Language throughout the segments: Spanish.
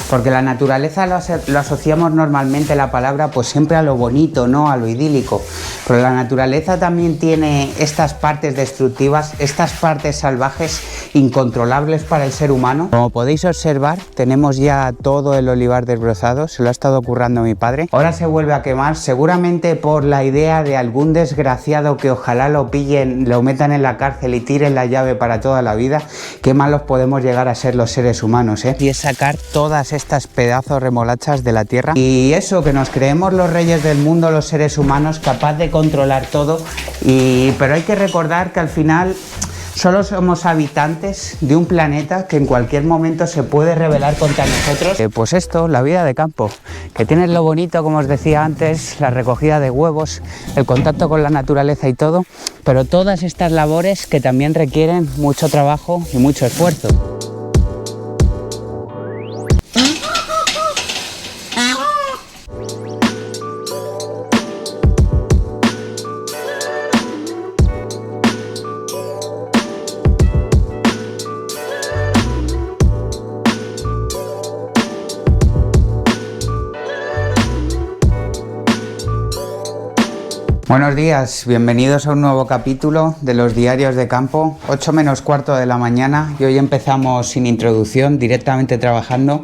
Porque la naturaleza lo asociamos normalmente la palabra pues siempre a lo bonito, ¿no? A lo idílico. Pero la naturaleza también tiene estas partes destructivas, estas partes salvajes incontrolables para el ser humano. Como podéis observar, tenemos ya todo el olivar desbrozado, se lo ha estado currando mi padre. Ahora se vuelve a quemar, seguramente por la idea de algún desgraciado que ojalá lo pillen, lo metan en la cárcel y tiren la llave para toda la vida. Qué malos podemos llegar a ser los seres humanos, ¿eh? Y es sacar todas estas pedazos remolachas de la tierra. Y eso, que nos creemos los reyes del mundo, los seres humanos, capaz de controlar todo. Pero hay que recordar que al final solo somos habitantes de un planeta que en cualquier momento se puede rebelar contra nosotros. Pues esto, la vida de campo, que tienes lo bonito, como os decía antes, la recogida de huevos, el contacto con la naturaleza y todo, pero todas estas labores que también requieren mucho trabajo y mucho esfuerzo. Buenos días, bienvenidos a un nuevo capítulo de los diarios de campo, 8 menos cuarto de la mañana y hoy empezamos sin introducción, directamente trabajando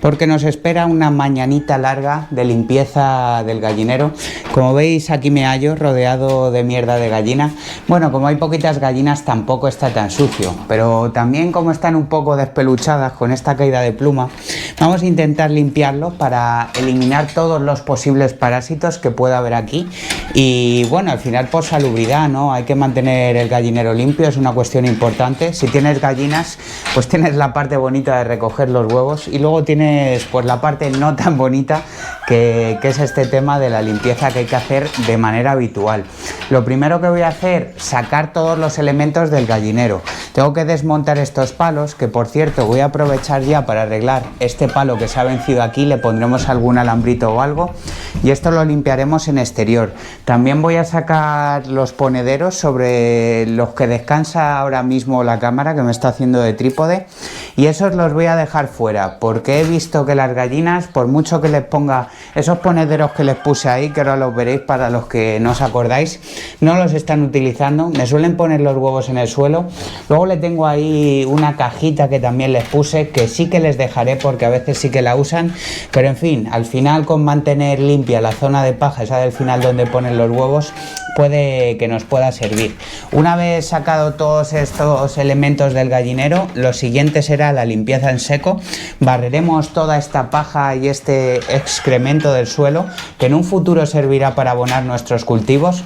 porque nos espera una mañanita larga de limpieza del gallinero. Como veis, aquí me hallo rodeado de mierda de gallina. Bueno, como hay poquitas gallinas tampoco está tan sucio, pero también como están un poco despeluchadas con esta caída de pluma, vamos a intentar limpiarlo para eliminar todos los posibles parásitos que pueda haber aquí. Y bueno, al final por salubridad, ¿no? Hay que mantener el gallinero limpio, es una cuestión importante. Si tienes gallinas, pues tienes la parte bonita de recoger los huevos y luego tienes pues la parte no tan bonita que es este tema de la limpieza que hay que hacer de manera habitual. Lo primero que voy a hacer, sacar todos los elementos del gallinero. Tengo que desmontar estos palos, que por cierto voy a aprovechar ya para arreglar este palo que se ha vencido aquí, le pondremos algún alambrito o algo y esto lo limpiaremos en exterior. También voy a sacar los ponederos sobre los que descansa ahora mismo la cámara que me está haciendo de trípode y esos los voy a dejar fuera porque he visto que las gallinas, por mucho que les ponga esos ponederos que les puse ahí, que ahora los veréis para los que no os acordáis, no los están utilizando, me suelen poner los huevos en el suelo. Luego le tengo ahí una cajita que también les puse, que sí que les dejaré porque a veces sí que la usan, pero en fin, al final con mantener limpia la zona de paja, esa del final donde ponen los huevos, puede que nos pueda servir. Una vez sacado todos estos elementos del gallinero, lo siguiente será la limpieza en seco. Barreremos toda esta paja y este excremento del suelo que en un futuro servirá para abonar nuestros cultivos.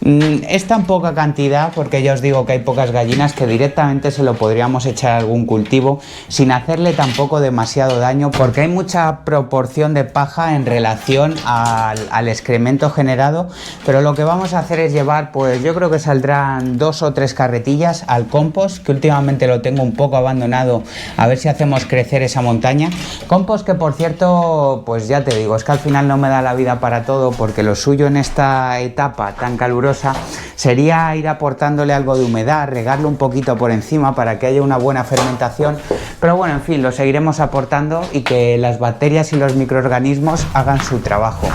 Es tan poca cantidad porque ya os digo que hay pocas gallinas que directamente se lo podríamos echar a algún cultivo sin hacerle tampoco demasiado daño porque hay mucha proporción de paja en relación al excremento generado, pero lo que vamos a hacer es llevar, pues yo creo que saldrán 2 o 3 carretillas al compost, que últimamente lo tengo un poco abandonado, a ver si hacemos crecer esa montaña. Compost que por cierto, pues ya te digo, es que al final no me da la vida para todo porque lo suyo en esta etapa tan calurosa sería ir aportándole algo de humedad, regarlo un poquito por encima para que haya una buena fermentación, pero bueno, en fin, lo seguiremos aportando y que las bacterias y los microorganismos hagan su trabajo.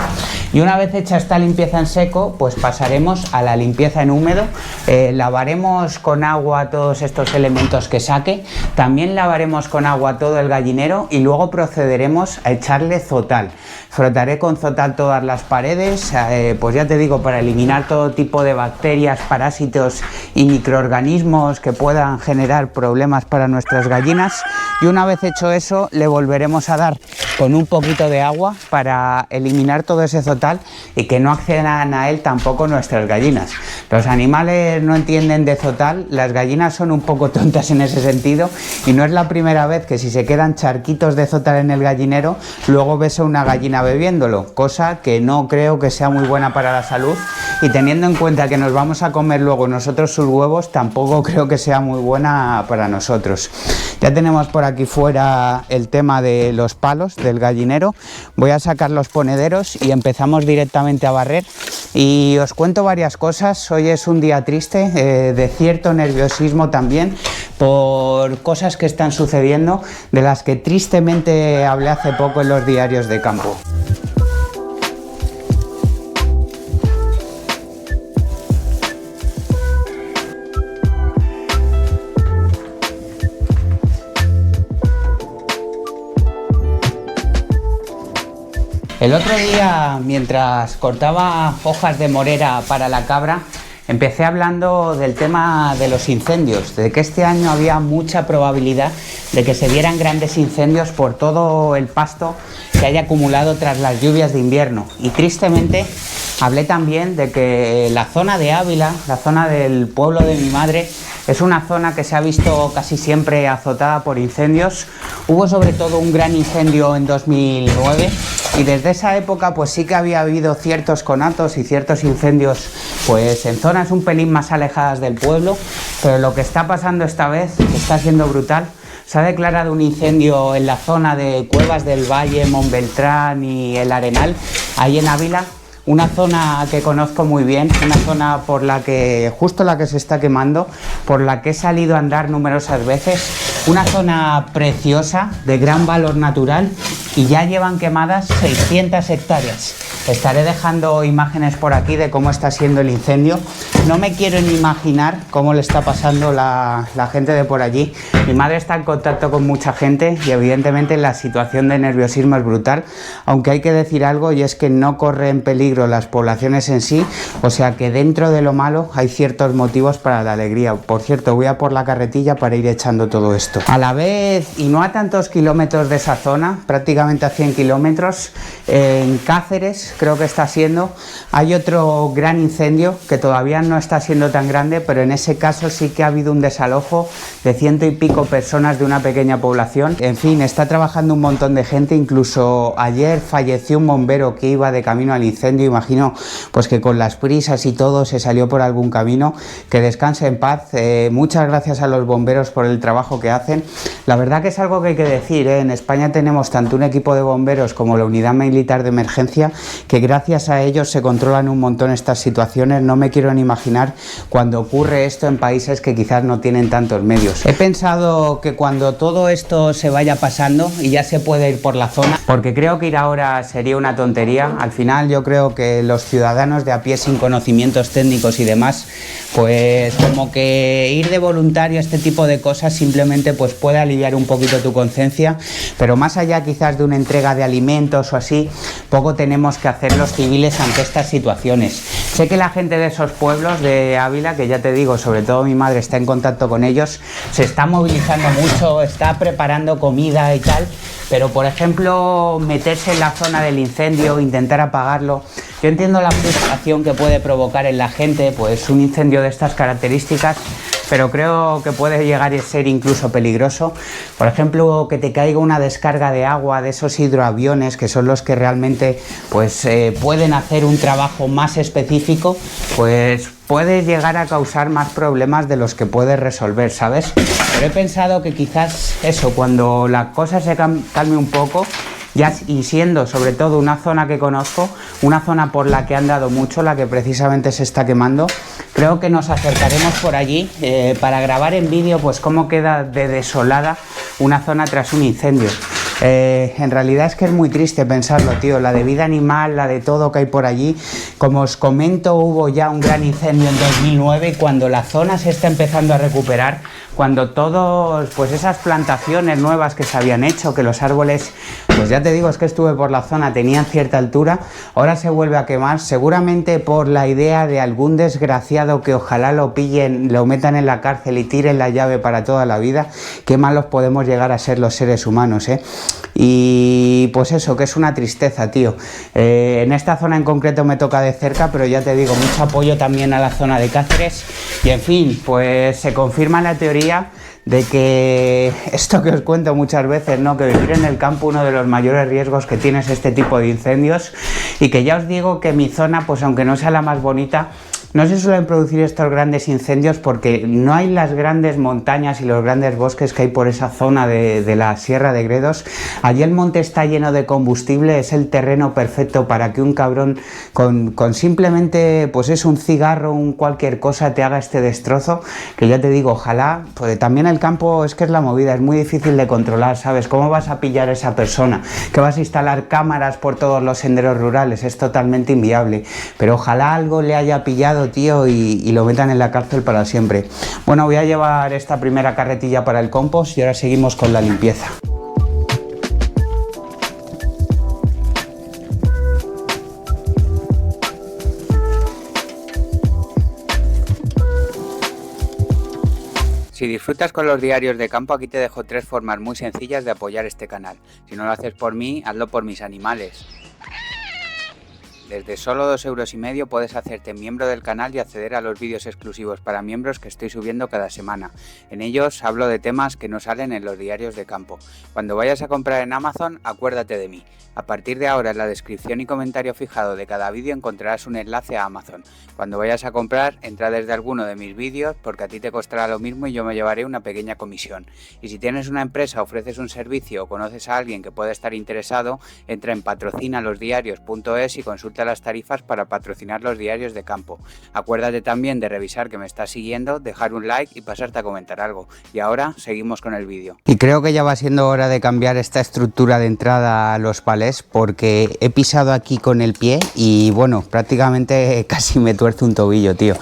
Y una vez hecha esta limpieza en seco, pues pasaremos a la limpieza en húmedo. Lavaremos con agua todos estos elementos que saque, también lavaremos con agua todo el gallinero y luego procederemos a echarle Zotal. Frotaré con Zotal todas las paredes, pues ya te digo, para eliminar todo tipo de bacterias, parásitos y microorganismos que puedan generar problemas para nuestras gallinas. Y una vez hecho eso, le volveremos a dar con un poquito de agua para eliminar todo ese Zotal y que no accedan a él tampoco nuestras gallinas. Los animales no entienden de Zotal, las gallinas son un poco tontas en ese sentido y no es la primera vez que si se quedan charquitos de Zotal en el gallinero, luego ves a una gallina bebiéndolo, cosa que no creo que sea muy buena para la salud y teniendo en cuenta que nos vamos a comer luego nosotros sus huevos, tampoco creo que sea muy buena para nosotros. Ya tenemos por aquí fuera el tema de los palos del gallinero. Voy a sacar los ponederos y empezamos directamente a barrer Y os cuento varias cosas. Hoy es un día triste, de cierto nerviosismo también, por cosas que están sucediendo, de las que tristemente hablé hace poco en los diarios de campo. El otro día, mientras cortaba hojas de morera para la cabra, empecé hablando del tema de los incendios, de que este año había mucha probabilidad de que se dieran grandes incendios por todo el pasto que haya acumulado tras las lluvias de invierno. Y tristemente hablé también de que la zona de Ávila, la zona del pueblo de mi madre, es una zona que se ha visto casi siempre azotada por incendios. Hubo sobre todo un gran incendio en 2009 y desde esa época pues sí que había habido ciertos conatos y ciertos incendios pues en zonas un pelín más alejadas del pueblo, pero lo que está pasando esta vez está siendo brutal. Se ha declarado un incendio en la zona de Cuevas del Valle, Montbeltrán y El Arenal, ahí en Ávila. Una zona que conozco muy bien, una zona por la que, justo la que se está quemando, por la que he salido a andar numerosas veces, una zona preciosa, de gran valor natural, y ya llevan quemadas 600 hectáreas. Estaré dejando imágenes por aquí de cómo está siendo el incendio. No me quiero ni imaginar cómo le está pasando la gente de por allí. Mi madre está en contacto con mucha gente y evidentemente la situación de nerviosismo es brutal, aunque hay que decir algo, y es que no corre en peligro las poblaciones en sí, o sea que dentro de lo malo hay ciertos motivos para la alegría. Por cierto, voy a por la carretilla para ir echando todo esto. A la vez, y no a tantos kilómetros de esa zona, prácticamente a 100 kilómetros, en Cáceres, creo que está siendo, hay otro gran incendio que todavía no está siendo tan grande, pero en ese caso sí que ha habido un desalojo de 100 y pico personas de una pequeña población. En fin, está trabajando un montón de gente, incluso ayer falleció un bombero que iba de camino al incendio. Imagino pues que con las prisas y todo se salió por algún camino. Que descanse en paz. Muchas gracias a los bomberos por el trabajo que hacen. La verdad que es algo que hay que decir, en España tenemos tanto un equipo de bomberos como la unidad militar de emergencia, que gracias a ellos se controlan un montón estas situaciones. No me quiero ni imaginar cuando ocurre esto en países que quizás no tienen tantos medios. He pensado que cuando todo esto se vaya pasando y ya se puede ir por la zona, porque creo que ir ahora sería una tontería. Al final yo creo que los ciudadanos de a pie sin conocimientos técnicos y demás, pues como que ir de voluntario a este tipo de cosas simplemente pues puede aliviar un poquito tu conciencia, pero más allá quizás de una entrega de alimentos o así, poco tenemos que hacer los civiles ante estas situaciones. Sé que la gente de esos pueblos de Ávila, que ya te digo, sobre todo mi madre está en contacto con ellos, se está movilizando mucho, está preparando comida y tal, pero por ejemplo meterse en la zona del incendio, intentar apagarlo. Yo entiendo la frustración que puede provocar en la gente pues un incendio de estas características, pero creo que puede llegar a ser incluso peligroso. Por ejemplo, que te caiga una descarga de agua de esos hidroaviones, que son los que realmente pues pueden hacer un trabajo más específico, pues puede llegar a causar más problemas de los que puede resolver, ¿sabes? Pero he pensado que quizás eso, cuando la cosa se calme un poco, ya, y siendo sobre todo una zona que conozco, una zona por la que han dado mucho, la que precisamente se está quemando, creo que nos acercaremos por allí para grabar en vídeo pues cómo queda de desolada una zona tras un incendio. En realidad es que es muy triste pensarlo, tío, la de vida animal, la de todo que hay por allí. Como os comento, hubo ya un gran incendio en 2009 y cuando la zona se está empezando a recuperar, cuando todos, pues esas plantaciones nuevas que se habían hecho, que los árboles, pues ya te digo, es que estuve por la zona, tenían cierta altura, ahora se vuelve a quemar, seguramente por la idea de algún desgraciado que ojalá lo pillen, lo metan en la cárcel y tiren la llave para toda la vida. Qué malos podemos llegar a ser los seres humanos, ¿eh? Y pues eso, que es una tristeza, tío. En esta zona en concreto me toca de cerca, pero ya te digo, mucho apoyo también a la zona de Cáceres. Y en fin, pues se confirma la teoría de que esto que os cuento muchas veces, ¿no? Que vivir en el campo, uno de los mayores riesgos que tiene es este tipo de incendios, y que ya os digo que mi zona, pues aunque no sea la más bonita, no se suelen producir estos grandes incendios porque no hay las grandes montañas y los grandes bosques que hay por esa zona de la Sierra de Gredos. Allí el monte está lleno de combustible, es el terreno perfecto para que un cabrón con simplemente pues es un cigarro, un cualquier cosa te haga este destrozo, que ya te digo, ojalá, pues también el campo es que es la movida, es muy difícil de controlar, ¿sabes? ¿Cómo vas a pillar a esa persona? ¿Que vas a instalar cámaras por todos los senderos rurales? Es totalmente inviable, pero ojalá algo le haya pillado, tío, y lo metan en la cárcel para siempre. Bueno, voy a llevar esta primera carretilla para el compost y ahora seguimos con la limpieza. Si disfrutas con los diarios de campo, aquí te dejo 3 formas muy sencillas de apoyar este canal. Si no lo haces por mí, hazlo por mis animales. Desde solo 2,5 € puedes hacerte miembro del canal y acceder a los vídeos exclusivos para miembros que estoy subiendo cada semana. En ellos hablo de temas que no salen en los diarios de campo. Cuando vayas a comprar en Amazon, acuérdate de mí. A partir de ahora, en la descripción y comentario fijado de cada vídeo encontrarás un enlace a Amazon. Cuando vayas a comprar, entra desde alguno de mis vídeos porque a ti te costará lo mismo y yo me llevaré una pequeña comisión. Y si tienes una empresa, ofreces un servicio o conoces a alguien que pueda estar interesado, entra en patrocinalosdiarios.es y consulta las tarifas para patrocinar los diarios de campo. Acuérdate también de revisar que me estás siguiendo, dejar un like y pasarte a comentar algo. Y ahora seguimos con el vídeo. Y creo que ya va siendo hora de cambiar esta estructura de entrada a los palés porque he pisado aquí con el pie y bueno, prácticamente casi me tuerce un tobillo, tío.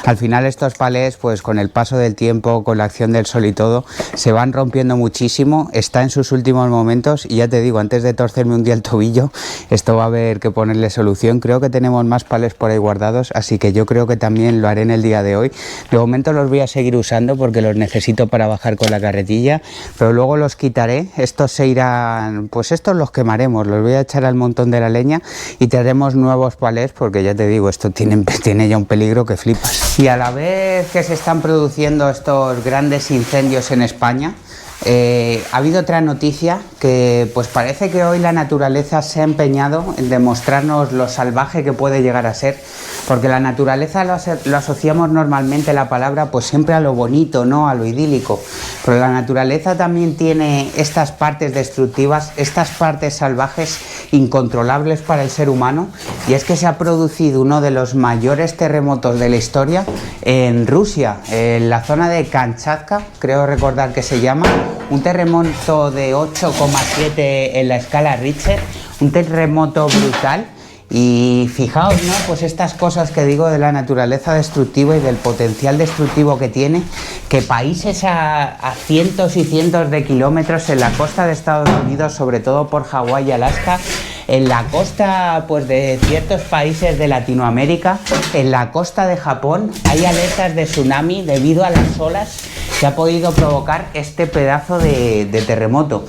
Al final estos palés, pues con el paso del tiempo, con la acción del sol y todo, se van rompiendo muchísimo, está en sus últimos momentos y ya te digo, antes de torcerme un día el tobillo, esto va a haber que ponerle solución. Creo que tenemos más palés por ahí guardados, así que yo creo que también lo haré en el día de hoy. De momento los voy a seguir usando porque los necesito para bajar con la carretilla, pero luego los quitaré, estos se irán, pues estos los quemaremos, los voy a echar al montón de la leña y traeremos nuevos palés porque ya te digo, esto tiene ya un peligro que flipas. Y a la vez que se están produciendo estos grandes incendios en España, ha habido otra noticia que pues parece que hoy la naturaleza se ha empeñado en demostrarnos lo salvaje que puede llegar a ser, porque la naturaleza lo asociamos normalmente la palabra pues siempre a lo bonito, ¿no? A lo idílico, pero la naturaleza también tiene estas partes destructivas, estas partes salvajes incontrolables para el ser humano, y es que se ha producido uno de los mayores terremotos de la historia en Rusia, en la zona de Kamchatka, creo recordar que se llama. Un terremoto de 8,7 en la escala Richter, un terremoto brutal. Y fijaos, ¿no? Pues estas cosas que digo de la naturaleza destructiva y del potencial destructivo que tiene, que países a cientos y cientos de kilómetros en la costa de Estados Unidos, sobre todo por Hawái y Alaska, en la costa pues de ciertos países de Latinoamérica, en la costa de Japón, hay alertas de tsunami debido a las olas que ha podido provocar este pedazo de terremoto.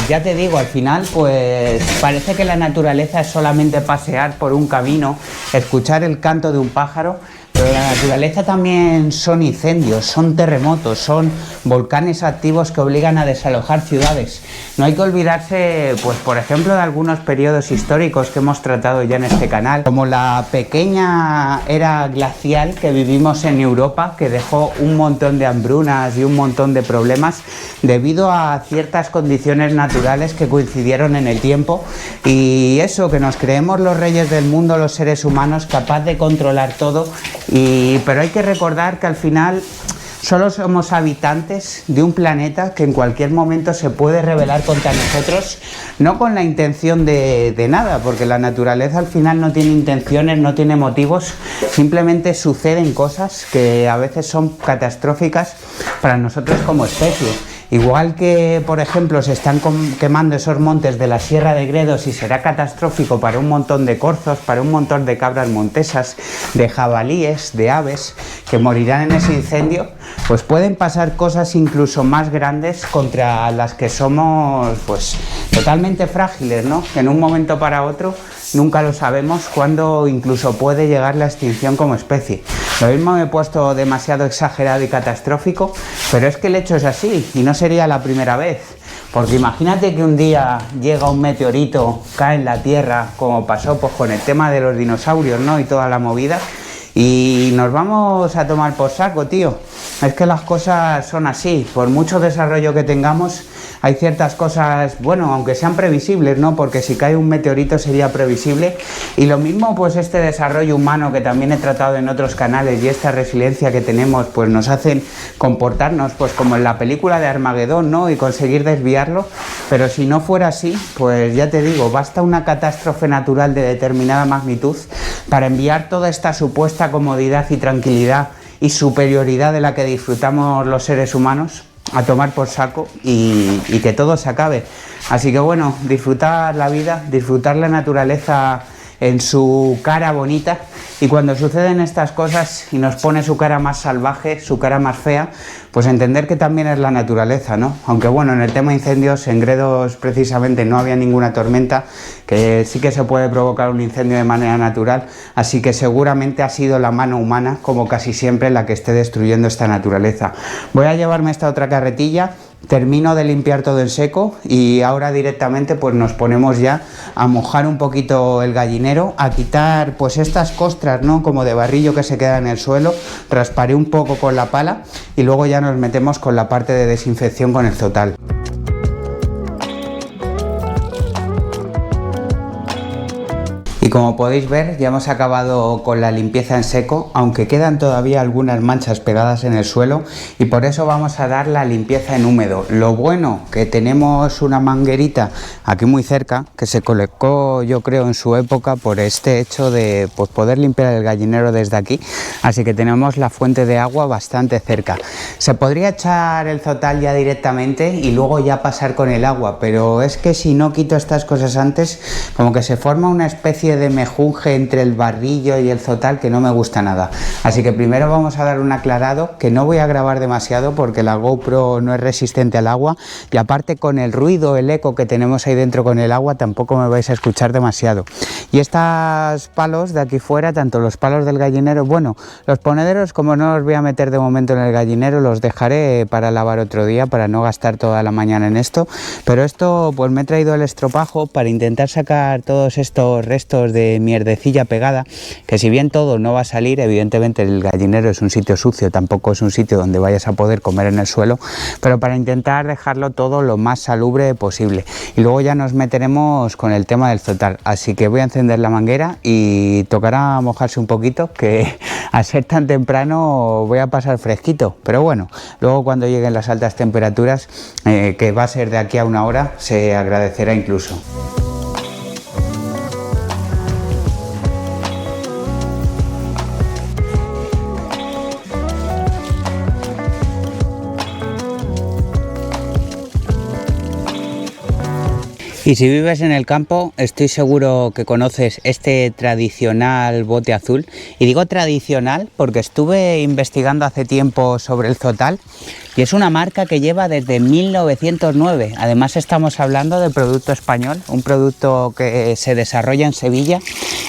Ya te digo, al final pues parece que la naturaleza es solamente pasear por un camino, escuchar el canto de un pájaro, pero la naturaleza también son incendios, son terremotos, son volcanes activos que obligan a desalojar ciudades. No hay que olvidarse, pues por ejemplo, de algunos periodos históricos que hemos tratado ya en este canal, como la pequeña era glacial que vivimos en Europa, que dejó un montón de hambrunas y un montón de problemas debido a ciertas condiciones naturales que coincidieron en el tiempo, y eso, que nos creemos los reyes del mundo, los seres humanos, capaz de controlar todo. Pero hay que recordar que al final solo somos habitantes de un planeta que en cualquier momento se puede rebelar contra nosotros, no con la intención de nada, porque la naturaleza al final no tiene intenciones, no tiene motivos, simplemente suceden cosas que a veces son catastróficas para nosotros como especie. Igual que, por ejemplo, se están quemando esos montes de la Sierra de Gredos y será catastrófico para un montón de corzos, para un montón de cabras montesas, de jabalíes, de aves, que morirán en ese incendio, pues pueden pasar cosas incluso más grandes contra las que somos pues totalmente frágiles, ¿no? Que en un momento para otro nunca lo sabemos cuándo incluso puede llegar la extinción como especie. Lo mismo me he puesto demasiado exagerado y catastrófico, pero es que el hecho es así y no sería la primera vez. Porque imagínate que un día llega un meteorito, cae en la Tierra, como pasó pues con el tema de los dinosaurios, ¿no? Y toda la movida, y nos vamos a tomar por saco, tío. Es que las cosas son así, por mucho desarrollo que tengamos, hay ciertas cosas, bueno, aunque sean previsibles, ¿no? Porque si cae un meteorito sería previsible. Y lo mismo, pues este desarrollo humano que también he tratado en otros canales y esta resiliencia que tenemos, pues nos hacen comportarnos, pues como en la película de Armagedón, ¿no? Y conseguir desviarlo. Pero si no fuera así, pues ya te digo, basta una catástrofe natural de determinada magnitud para enviar toda esta supuesta comodidad y tranquilidad y superioridad de la que disfrutamos los seres humanos a tomar por saco y que todo se acabe. Así que bueno, disfrutar la vida, disfrutar la naturaleza en su cara bonita, y cuando suceden estas cosas y nos pone su cara más salvaje, su cara más fea, pues entender que también es la naturaleza, ¿no? Aunque bueno, en el tema incendios, en Gredos precisamente no había ninguna tormenta, que sí que se puede provocar un incendio de manera natural, así que seguramente ha sido la mano humana, como casi siempre, la que esté destruyendo esta naturaleza. Voy a llevarme esta otra carretilla, termino de limpiar todo en seco y ahora directamente pues nos ponemos ya a mojar un poquito el gallinero, a quitar pues estas costras, ¿no? Como de barrillo que se queda en el suelo, rasparé un poco con la pala y luego ya nos metemos con la parte de desinfección con el Zotal. Y como podéis ver, ya hemos acabado con la limpieza en seco, aunque quedan todavía algunas manchas pegadas en el suelo, y por eso vamos a dar la limpieza en húmedo. Lo bueno que tenemos una manguerita aquí muy cerca, que se colocó yo creo en su época por este hecho de pues, poder limpiar el gallinero desde aquí, así que tenemos la fuente de agua bastante cerca. Se podría echar el Zotal ya directamente y luego ya pasar con el agua, pero es que si no quito estas cosas antes, como que se forma una especie de mejunje entre el barrillo y el Zotal que no me gusta nada. Así que primero vamos a dar un aclarado, que no voy a grabar demasiado porque la GoPro no es resistente al agua, y aparte con el ruido, el eco que tenemos ahí dentro con el agua, tampoco me vais a escuchar demasiado. Y estos palos de aquí fuera, tanto los palos del gallinero, bueno, los ponederos como no los voy a meter de momento en el gallinero, los dejaré para lavar otro día para no gastar toda la mañana en esto, pero esto pues me he traído el estropajo para intentar sacar todos estos restos de mierdecilla pegada, que si bien todo no va a salir, evidentemente el gallinero es un sitio sucio, tampoco es un sitio donde vayas a poder comer en el suelo, pero para intentar dejarlo todo lo más salubre posible. Y luego ya nos meteremos con el tema del Zotal, así que voy a encender la manguera y tocará mojarse un poquito, que al ser tan temprano voy a pasar fresquito, pero bueno, luego cuando lleguen las altas temperaturas, que va a ser de aquí a una hora, se agradecerá incluso. Y si vives en el campo, estoy seguro que conoces este tradicional bote azul. Y digo tradicional porque estuve investigando hace tiempo sobre el Zotal y es una marca que lleva desde 1909. Además estamos hablando de producto español, un producto que se desarrolla en Sevilla.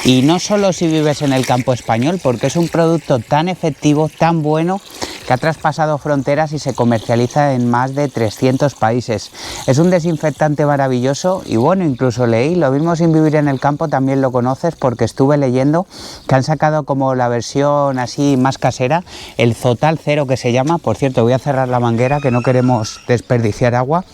Y no solo si vives en el campo español, porque es un producto tan efectivo, tan bueno, que ha traspasado fronteras y se comercializa en más de 300 países. Es un desinfectante maravilloso y bueno, incluso leí, lo mismo sin vivir en el campo también lo conoces, porque estuve leyendo que han sacado como la versión así más casera, el Zotal Cero que se llama. Por cierto, voy a cerrar la manguera que no queremos desperdiciar agua.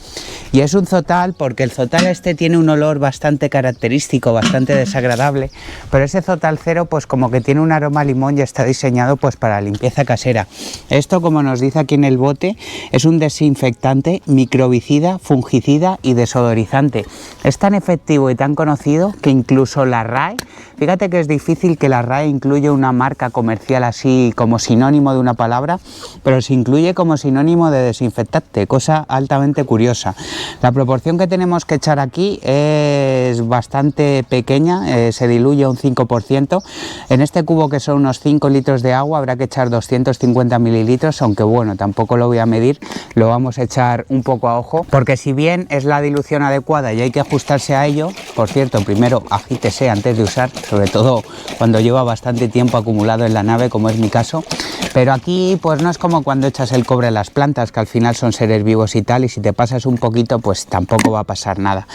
Y es un Zotal porque el Zotal este tiene un olor bastante característico, bastante desagradable, pero ese Zotal Cero pues como que tiene un aroma a limón y está diseñado pues para limpieza casera. Esto, como nos dice aquí en el bote, es un desinfectante, microbicida, fungicida y desodorizante. Es tan efectivo y tan conocido que incluso la RAE, fíjate que es difícil que la RAE incluya una marca comercial así como sinónimo de una palabra, pero se incluye como sinónimo de desinfectante, cosa altamente curiosa. La proporción que tenemos que echar aquí es bastante pequeña, se diluye un 5%. En este cubo, que son unos 5 litros de agua, habrá que echar 250 mililitros, aunque bueno, tampoco lo voy a medir, lo vamos a echar un poco a ojo, porque si bien es la dilución adecuada y hay que ajustarse a ello, por cierto, primero agítese antes de usar, sobre todo cuando lleva bastante tiempo acumulado en la nave, como es mi caso, Pero aquí pues no es como cuando echas el cobre a las plantas, que al final son seres vivos y tal, y si te pasas un poquito pues tampoco va a pasar nada.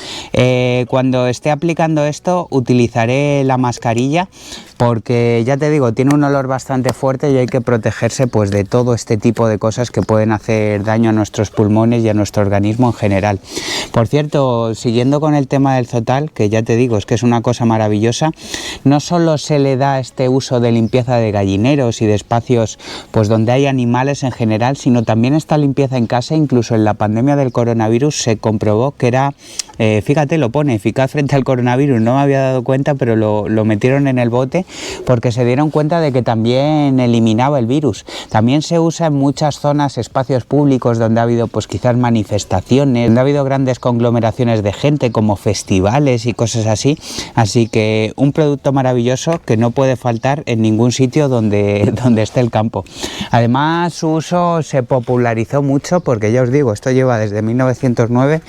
Cuando esté aplicando esto utilizaré la mascarilla, porque ya te digo, tiene un olor bastante fuerte y hay que protegerse pues de todo este tipo de cosas que pueden hacer daño a nuestros pulmones y a nuestro organismo en general. Por cierto, siguiendo con el tema del Zotal, que ya te digo, es que es una cosa maravillosa, no solo se le da este uso de limpieza de gallineros y de espacios pues donde hay animales en general, sino también esta limpieza en casa. Incluso en la pandemia del coronavirus se comprobó que era, fíjate, lo pone, eficaz frente al coronavirus, no me había dado cuenta, pero lo metieron en el bote porque se dieron cuenta de que también eliminaba el virus. También se usa en muchas zonas, espacios públicos donde ha habido pues quizás manifestaciones, donde ha habido grandes conglomeraciones de gente como festivales y cosas así, así que un producto maravilloso que no puede faltar en ningún sitio donde esté el campo. Además su uso se popularizó mucho porque ya os digo, esto lleva desde 1909,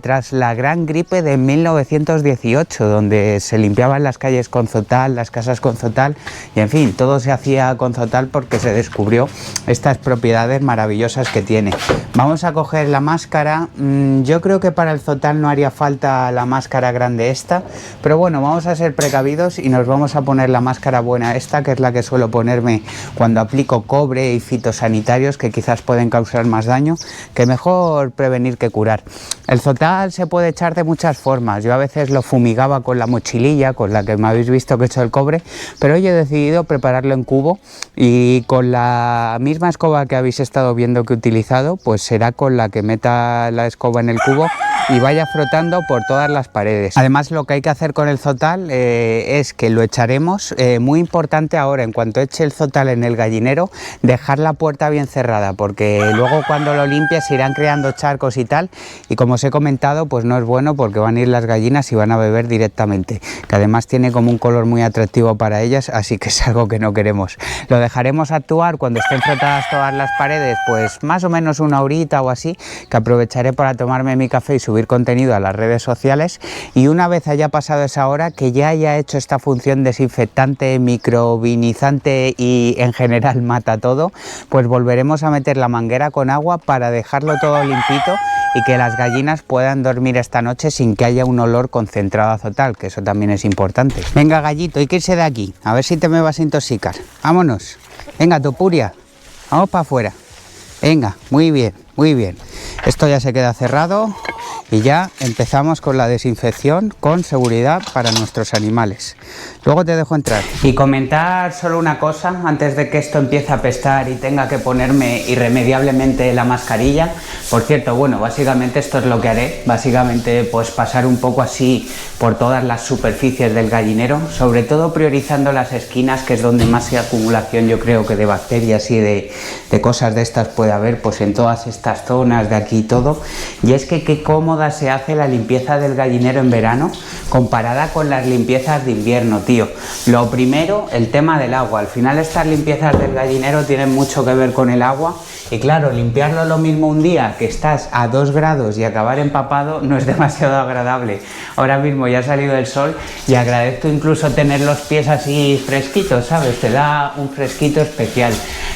tras la gran gripe de 1918, donde se limpiaban las calles con Zotal, las casas con Zotal y en fin, todo se hacía con Zotal porque se descubrió estas propiedades maravillosas que tiene. Vamos a coger la máscara. Yo creo que para el Zotal no haría falta la máscara grande esta, pero bueno, vamos a ser precavidos y nos vamos a poner la máscara buena esta, que es la que suelo ponerme cuando aplico cobre y fitosanitarios que quizás pueden causar más daño, que mejor prevenir que curar. El Zotal se puede echar de muchas formas. Yo a veces lo fumigaba con la mochililla, con la que me habéis visto que he hecho el cobre, pero hoy he decidido prepararlo en cubo y con la misma escoba que habéis estado viendo que he utilizado, pues será con la que meta la escoba en el cubo y vaya frotando por todas las paredes. Además, lo que hay que hacer con el Zotal es que lo echaremos, muy importante ahora, en cuanto eche el Zotal en el gallinero, dejar la puerta bien cerrada, porque luego cuando lo limpies se irán creando charcos y tal, y como os he comentado, pues no es bueno porque van a ir las gallinas y van a beber directamente, que además tiene como un color muy atractivo para ellas, así que es algo que no queremos. Lo dejaremos actuar cuando estén frotadas todas las paredes, pues más o menos una horita o así, que aprovecharé para tomarme mi café y subir contenido a las redes sociales, y una vez haya pasado esa hora, que ya haya hecho esta función desinfectante, microbinizante y en general mata todo, pues volveremos a meter la manguera con agua para dejarlo todo limpito y que las gallinas puedan dormir esta noche sin que haya un olor concentrado a Zotal, que eso también es importante. Venga, gallito, hay que irse de aquí, a ver si te me vas a intoxicar. Vámonos. Venga, Topuria, vamos para afuera. Venga, muy bien, muy bien. Esto ya se queda cerrado y ya empezamos con la desinfección con seguridad para nuestros animales. Luego te dejo entrar. Y comentar solo una cosa antes de que esto empiece a apestar y tenga que ponerme irremediablemente la mascarilla. Por cierto, bueno, básicamente esto es lo que haré. Básicamente pues pasar un poco así por todas las superficies del gallinero, sobre todo priorizando las esquinas, que es donde más acumulación yo creo que de bacterias y de cosas de estas puede haber, pues en todas estas zonas de aquí y todo. Y es que qué cómoda se hace la limpieza del gallinero en verano comparada con las limpiezas de invierno, tío. Lo primero, el tema del agua. Al final estas limpiezas del gallinero tienen mucho que ver con el agua y claro, limpiarlo lo mismo un día que estás a 2 grados y acabar empapado no es demasiado agradable. Ahora mismo ya ha salido el sol y agradezco incluso tener los pies así fresquitos, ¿sabes? Te da un fresquito especial.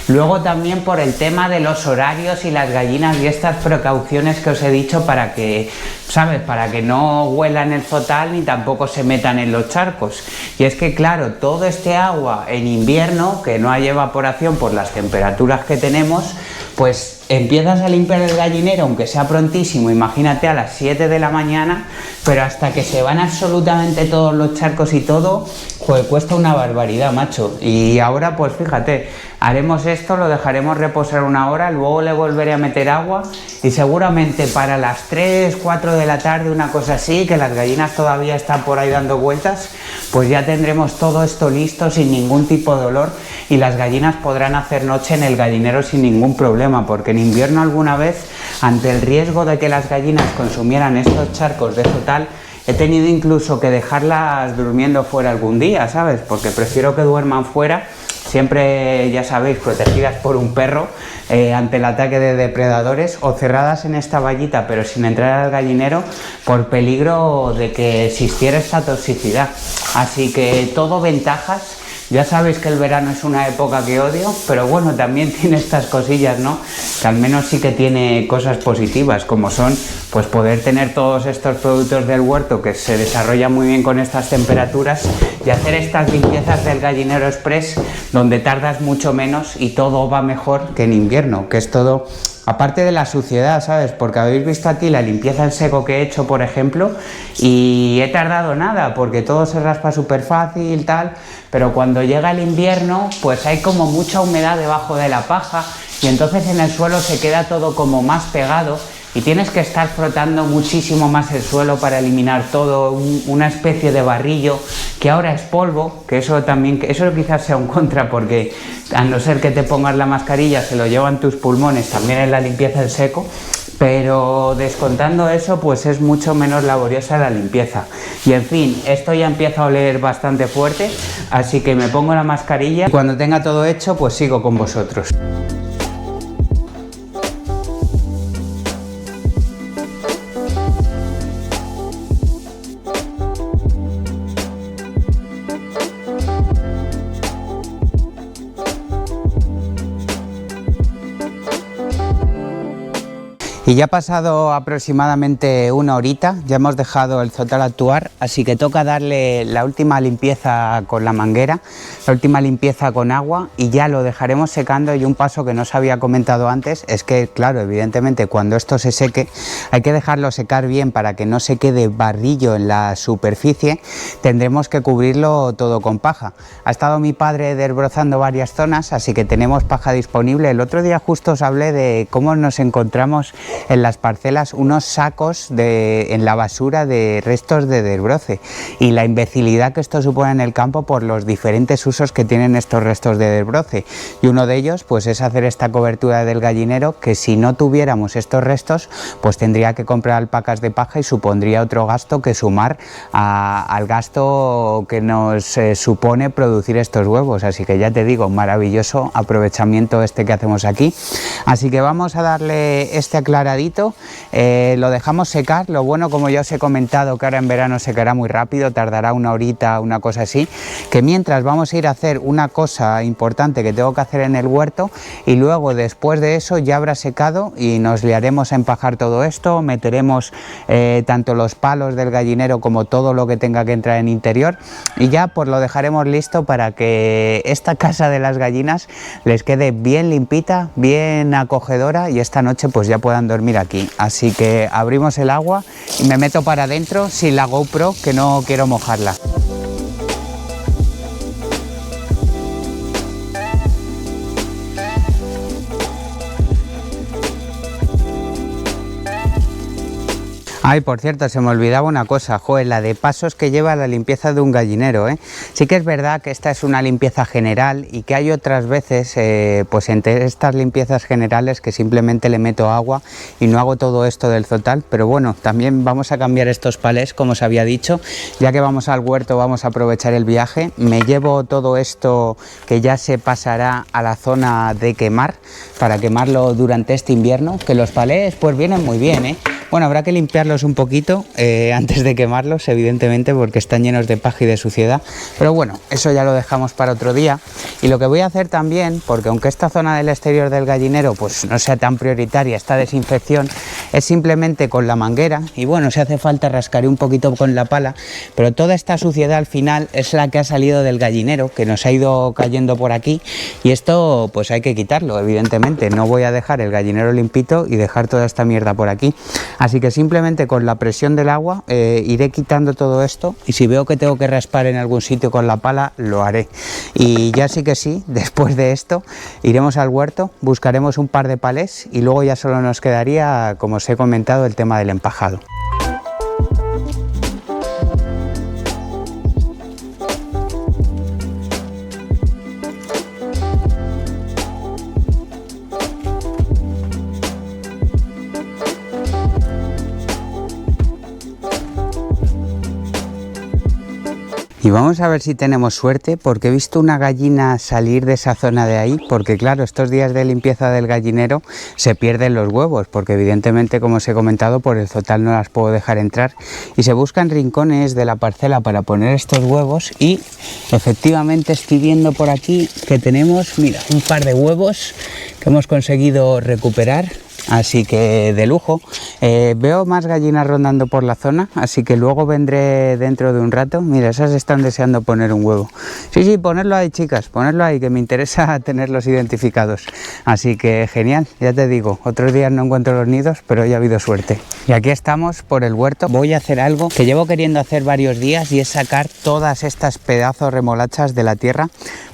Luego también por el tema de los horarios y las gallinas y estas precauciones que os he dicho para que, ¿sabes? Para que no huelan el Zotal ni tampoco se metan en los charcos. Y es que claro, todo este agua en invierno, que no hay evaporación por las temperaturas que tenemos, pues empiezas a limpiar el gallinero, aunque sea prontísimo, imagínate a las 7 de la mañana, pero hasta que se van absolutamente todos los charcos y todo, pues cuesta una barbaridad, macho. Y ahora pues fíjate, haremos esto, lo dejaremos reposar una hora, luego le volveré a meter agua y seguramente para las 3, 4 de la tarde, una cosa así, que las gallinas todavía están por ahí dando vueltas, pues ya tendremos todo esto listo sin ningún tipo de olor y las gallinas podrán hacer noche en el gallinero sin ningún problema, porque en invierno alguna vez, ante el riesgo de que las gallinas consumieran estos charcos de Zotal, he tenido incluso que dejarlas durmiendo fuera algún día, ¿sabes? Porque prefiero que duerman fuera, siempre, ya sabéis, protegidas por un perro ante el ataque de depredadores, o cerradas en esta vallita pero sin entrar al gallinero por peligro de que existiera esta toxicidad. Así que todo ventajas, Ya sabéis que el verano es una época que odio, pero bueno, también tiene estas cosillas, ¿no? Que al menos sí que tiene cosas positivas, como son pues poder tener todos estos productos del huerto que se desarrollan muy bien con estas temperaturas y hacer estas limpiezas del gallinero express donde tardas mucho menos y todo va mejor que en invierno, que es todo... Aparte de la suciedad, ¿sabes? Porque habéis visto aquí la limpieza en seco que he hecho, por ejemplo, y he tardado nada, porque todo se raspa súper fácil, tal, pero cuando llega el invierno, pues hay como mucha humedad debajo de la paja, y entonces en el suelo se queda todo como más pegado, y tienes que estar frotando muchísimo más el suelo para eliminar todo, una especie de barrillo, que ahora es polvo, que eso también, eso quizás sea un contra, porque a no ser que te pongas la mascarilla, se lo llevan tus pulmones, también en la limpieza en seco, pero descontando eso, pues es mucho menos laboriosa la limpieza. Y en fin, esto ya empieza a oler bastante fuerte, así que me pongo la mascarilla y cuando tenga todo hecho, pues sigo con vosotros. Y ya ha pasado aproximadamente una horita, ya hemos dejado el Zotal actuar, así que toca darle la última limpieza con la manguera, la última limpieza con agua y ya lo dejaremos secando. Y un paso que no os había comentado antes es que, claro, evidentemente cuando esto se seque hay que dejarlo secar bien para que no se quede barrillo en la superficie, tendremos que cubrirlo todo con paja. Ha estado mi padre desbrozando varias zonas, así que tenemos paja disponible. El otro día justo os hablé de cómo nos encontramos en las parcelas unos sacos en la basura de restos de desbroce y la imbecilidad que esto supone en el campo por los diferentes usos que tienen estos restos de desbroce, y uno de ellos pues es hacer esta cobertura del gallinero, que si no tuviéramos estos restos pues tendría que comprar alpacas de paja y supondría otro gasto que sumar al gasto que nos supone producir estos huevos. Así que ya te digo, maravilloso aprovechamiento este que hacemos aquí. Así que vamos a darle este aclaradito, lo dejamos secar. Lo bueno, como ya os he comentado, que ahora en verano secará muy rápido, tardará una horita, una cosa así, que mientras vamos a ir a hacer una cosa importante que tengo que hacer en el huerto, y luego después de eso ya habrá secado y nos liaremos a empajar todo esto, meteremos tanto los palos del gallinero como todo lo que tenga que entrar en interior, y ya pues lo dejaremos listo para que esta casa de las gallinas les quede bien limpita, bien acogedora, y esta noche pues ya puedan dormir aquí. Así que abrimos el agua y me meto para adentro sin la GoPro, que no quiero mojarla. Ay, por cierto, se me olvidaba una cosa, joder, la de pasos que lleva la limpieza de un gallinero, ¿eh? Sí que es verdad que esta es una limpieza general y que hay otras veces, pues entre estas limpiezas generales, que simplemente le meto agua y no hago todo esto del Zotal, pero bueno, también vamos a cambiar estos palés, como os había dicho, ya que vamos al huerto, vamos a aprovechar el viaje. Me llevo todo esto que ya se pasará a la zona de quemar, para quemarlo durante este invierno, que los palés pues vienen muy bien, ¿eh? Bueno, habrá que limpiarlos un poquito antes de quemarlos, evidentemente, porque están llenos de paja y de suciedad, pero bueno, eso ya lo dejamos para otro día. Y lo que voy a hacer también, porque aunque esta zona del exterior del gallinero pues no sea tan prioritaria esta desinfección, es simplemente con la manguera, y bueno, si hace falta rascaré un poquito con la pala, pero toda esta suciedad al final es la que ha salido del gallinero, que nos ha ido cayendo por aquí, y esto pues hay que quitarlo, evidentemente. No voy a dejar el gallinero limpito y dejar toda esta mierda por aquí. Así que simplemente con la presión del agua iré quitando todo esto, y si veo que tengo que raspar en algún sitio con la pala, lo haré. Y ya sí que sí, después de esto iremos al huerto, buscaremos un par de palés y luego ya solo nos quedaría, como os he comentado, el tema del empajado. Y vamos a ver si tenemos suerte, porque he visto una gallina salir de esa zona de ahí, porque claro, estos días de limpieza del gallinero se pierden los huevos, porque evidentemente, como os he comentado, por el total no las puedo dejar entrar, y se buscan rincones de la parcela para poner estos huevos, y efectivamente estoy viendo por aquí que tenemos, mira, un par de huevos que hemos conseguido recuperar. Así que de lujo. Veo más gallinas rondando por la zona, así que luego vendré dentro de un rato. Mira, esas están deseando poner un huevo. Sí, ponerlo ahí, chicas, ponerlo ahí, que me interesa tenerlos identificados. Así que genial, ya te digo, otros días no encuentro los nidos, pero hoy ha habido suerte. Y aquí estamos por el huerto. Voy a hacer algo que llevo queriendo hacer varios días, y es sacar todas estas pedazos remolachas de la tierra,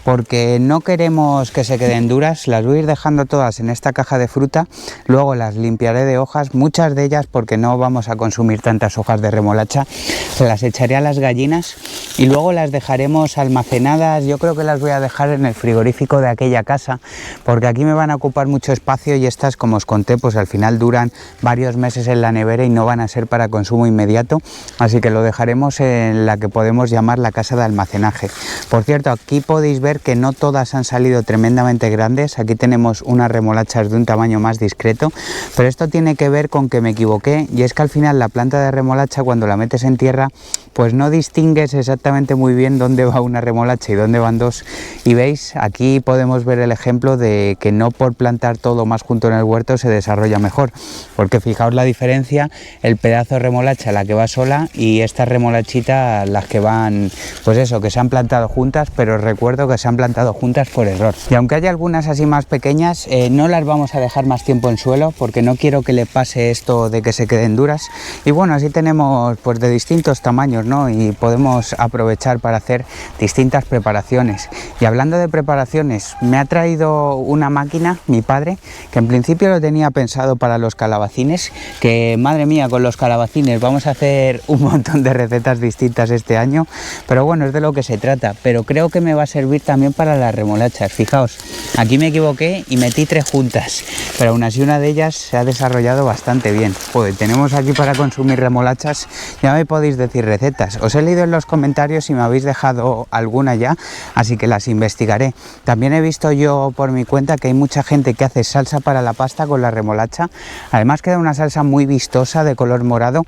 porque no queremos que se queden duras. Las voy a ir dejando todas en esta caja de fruta, luego las limpiaré de hojas, muchas de ellas porque no vamos a consumir tantas hojas de remolacha, se las echaré a las gallinas y luego las dejaremos almacenadas. Yo creo que las voy a dejar en el frigorífico de aquella casa, porque aquí me van a ocupar mucho espacio, y estas, como os conté, pues al final duran varios meses en la nevera y no van a ser para consumo inmediato, así que lo dejaremos en la que podemos llamar la casa de almacenaje. Por cierto, aquí podéis ver que no todas han salido tremendamente grandes. Aquí tenemos unas remolachas de un tamaño más discreto, pero esto tiene que ver con que me equivoqué, y es que al final la planta de remolacha, cuando la metes en tierra, pues no distingues exactamente muy bien dónde va una remolacha y dónde van dos, y veis, aquí podemos ver el ejemplo de que no por plantar todo más junto en el huerto se desarrolla mejor, porque fijaos la diferencia, el pedazo de remolacha la que va sola, y esta remolachita las que van, pues eso, que se han plantado juntas, pero recuerdo que se han plantado juntas por error. Y aunque haya algunas así más pequeñas, no las vamos a dejar más tiempo en suelo, porque no quiero que le pase esto de que se queden duras. Y bueno, así tenemos pues de distintos tamaños, ¿no? Y podemos aprovechar para hacer distintas preparaciones. Y hablando de preparaciones, me ha traído una máquina mi padre, que en principio lo tenía pensado para los calabacines, que madre mía, con los calabacines vamos a hacer un montón de recetas distintas este año, pero bueno, es de lo que se trata. Pero creo que me va a servir también para las remolachas. Fijaos, aquí me equivoqué y metí 3 juntas, pero aún así una de ellas se ha desarrollado bastante bien. Joder, tenemos aquí para consumir remolachas. Ya me podéis decir recetas. Os he leído en los comentarios si me habéis dejado alguna ya, así que las investigaré. También he visto yo por mi cuenta que hay mucha gente que hace salsa para la pasta con la remolacha. Además queda una salsa muy vistosa de color morado,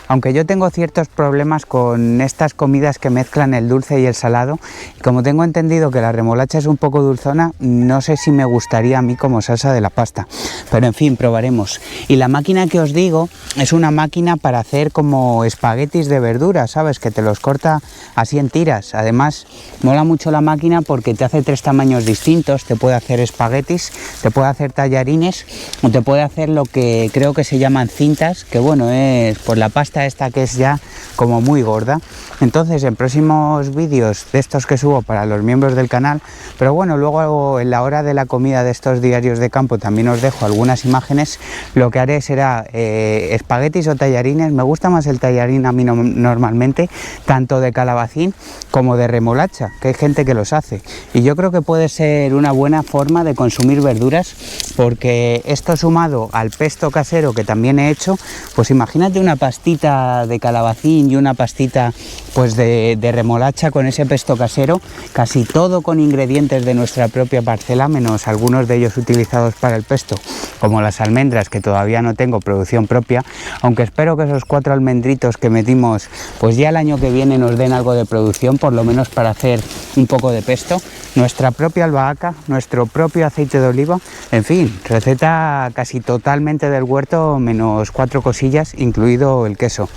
aunque yo tengo ciertos problemas con estas comidas que mezclan el dulce y el salado. Y como tengo entendido que la remolacha es un poco dulzona, no sé si me gustaría a mí como salsa de la pasta, pero en fin, probaremos. Y la máquina que os digo es una máquina para hacer como espaguetis de verduras, ¿sabes? Que te los corta así en tiras. Además, mola mucho la máquina porque te hace 3 tamaños distintos. Te puede hacer espaguetis, te puede hacer tallarines, o te puede hacer lo que creo que se llaman cintas, que bueno, es por la pasta esta que es ya como muy gorda. Entonces, en próximos vídeos de estos que subo para los miembros del canal, pero bueno, luego en la hora de la comida de estos diarios de campo también os dejo algunas imágenes. Lo que haré será espaguetis o tallarines. Me gusta más el tallarín a mí normalmente, tanto de calabacín como de remolacha, que hay gente que los hace, y yo creo que puede ser una buena forma de consumir verduras, porque esto sumado al pesto casero que también he hecho, pues imagínate una pastita de calabacín y una pastita pues de remolacha con ese pesto casero, casi todo con ingredientes de nuestra propia parcela, menos algunos de ellos utilizados para el pesto, como las almendras, que todavía no tengo producción propia, aunque espero que esos 4 almendritos que metimos pues ya el año que viene nos den algo de producción, por lo menos para hacer un poco de pesto, nuestra propia albahaca, nuestro propio aceite de oliva, en fin, receta casi totalmente del huerto, menos 4 cosillas, incluido el queso.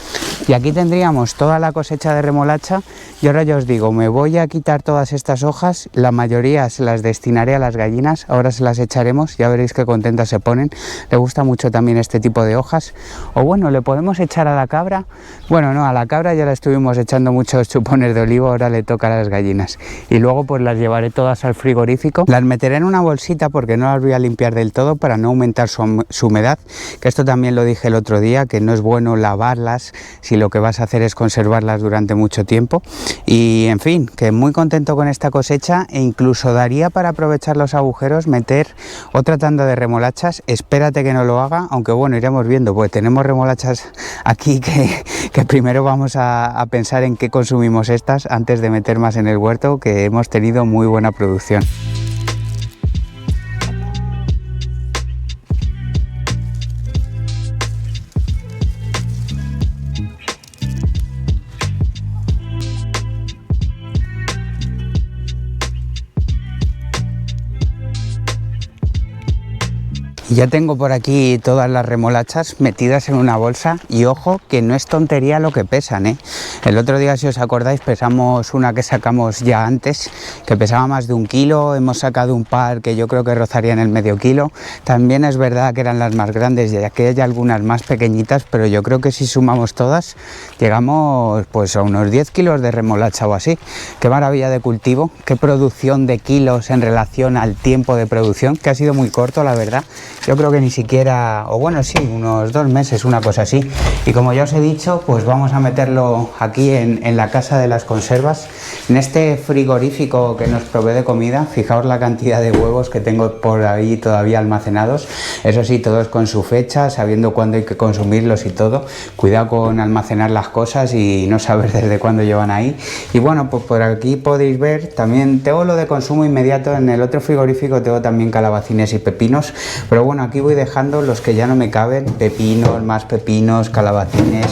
Y aquí tendríamos toda la cosecha de remolacha. Y ahora ya os digo, me voy a quitar todas estas hojas, la mayoría se las destinaré a las gallinas, ahora se las echaremos, ya veréis qué contentas se ponen. Le gusta mucho también este tipo de hojas. O bueno, le podemos echar a la cabra. Bueno, no, a la cabra ya le estuvimos echando muchos chupones de olivo, ahora le toca a las gallinas. Y luego pues las llevaré llevaré todas al frigorífico. Las meteré en una bolsita porque no las voy a limpiar del todo para no aumentar su humedad, que esto también lo dije el otro día, que no es bueno lavarlas si lo que vas a hacer es conservarlas durante mucho tiempo. Y en fin, que muy contento con esta cosecha, e incluso daría para aprovechar los agujeros, meter otra tanda de remolachas. Espérate que no lo haga, aunque bueno, iremos viendo, pues tenemos remolachas aquí que primero vamos a pensar en qué consumimos estas antes de meter más en el huerto, que hemos tenido muy buena producción. Ya tengo por aquí todas las remolachas metidas en una bolsa y ojo que no es tontería lo que pesan, ¿eh? El otro día, si os acordáis, pesamos una que sacamos ya antes, que pesaba más de 1 kilo, hemos sacado un par que yo creo que rozarían el medio kilo. También es verdad que eran las más grandes y aquí hay algunas más pequeñitas, pero yo creo que si sumamos todas llegamos pues a unos 10 kilos de remolacha o así. Qué maravilla de cultivo, qué producción de kilos en relación al tiempo de producción, que ha sido muy corto, la verdad. Yo creo que ni siquiera, o bueno, sí, unos 2 meses, una cosa así. Y como ya os he dicho, pues vamos a meterlo aquí en la casa de las conservas, en este frigorífico que nos provee de comida. Fijaos la cantidad de huevos que tengo por ahí todavía almacenados. Eso sí, todos con su fecha, sabiendo cuándo hay que consumirlos y todo. Cuidado con almacenar las cosas y no saber desde cuándo llevan ahí. Y bueno, pues por aquí podéis ver, también tengo lo de consumo inmediato. En el otro frigorífico tengo también calabacines y pepinos, pero bueno, aquí voy dejando los que ya no me caben, pepinos, calabacines,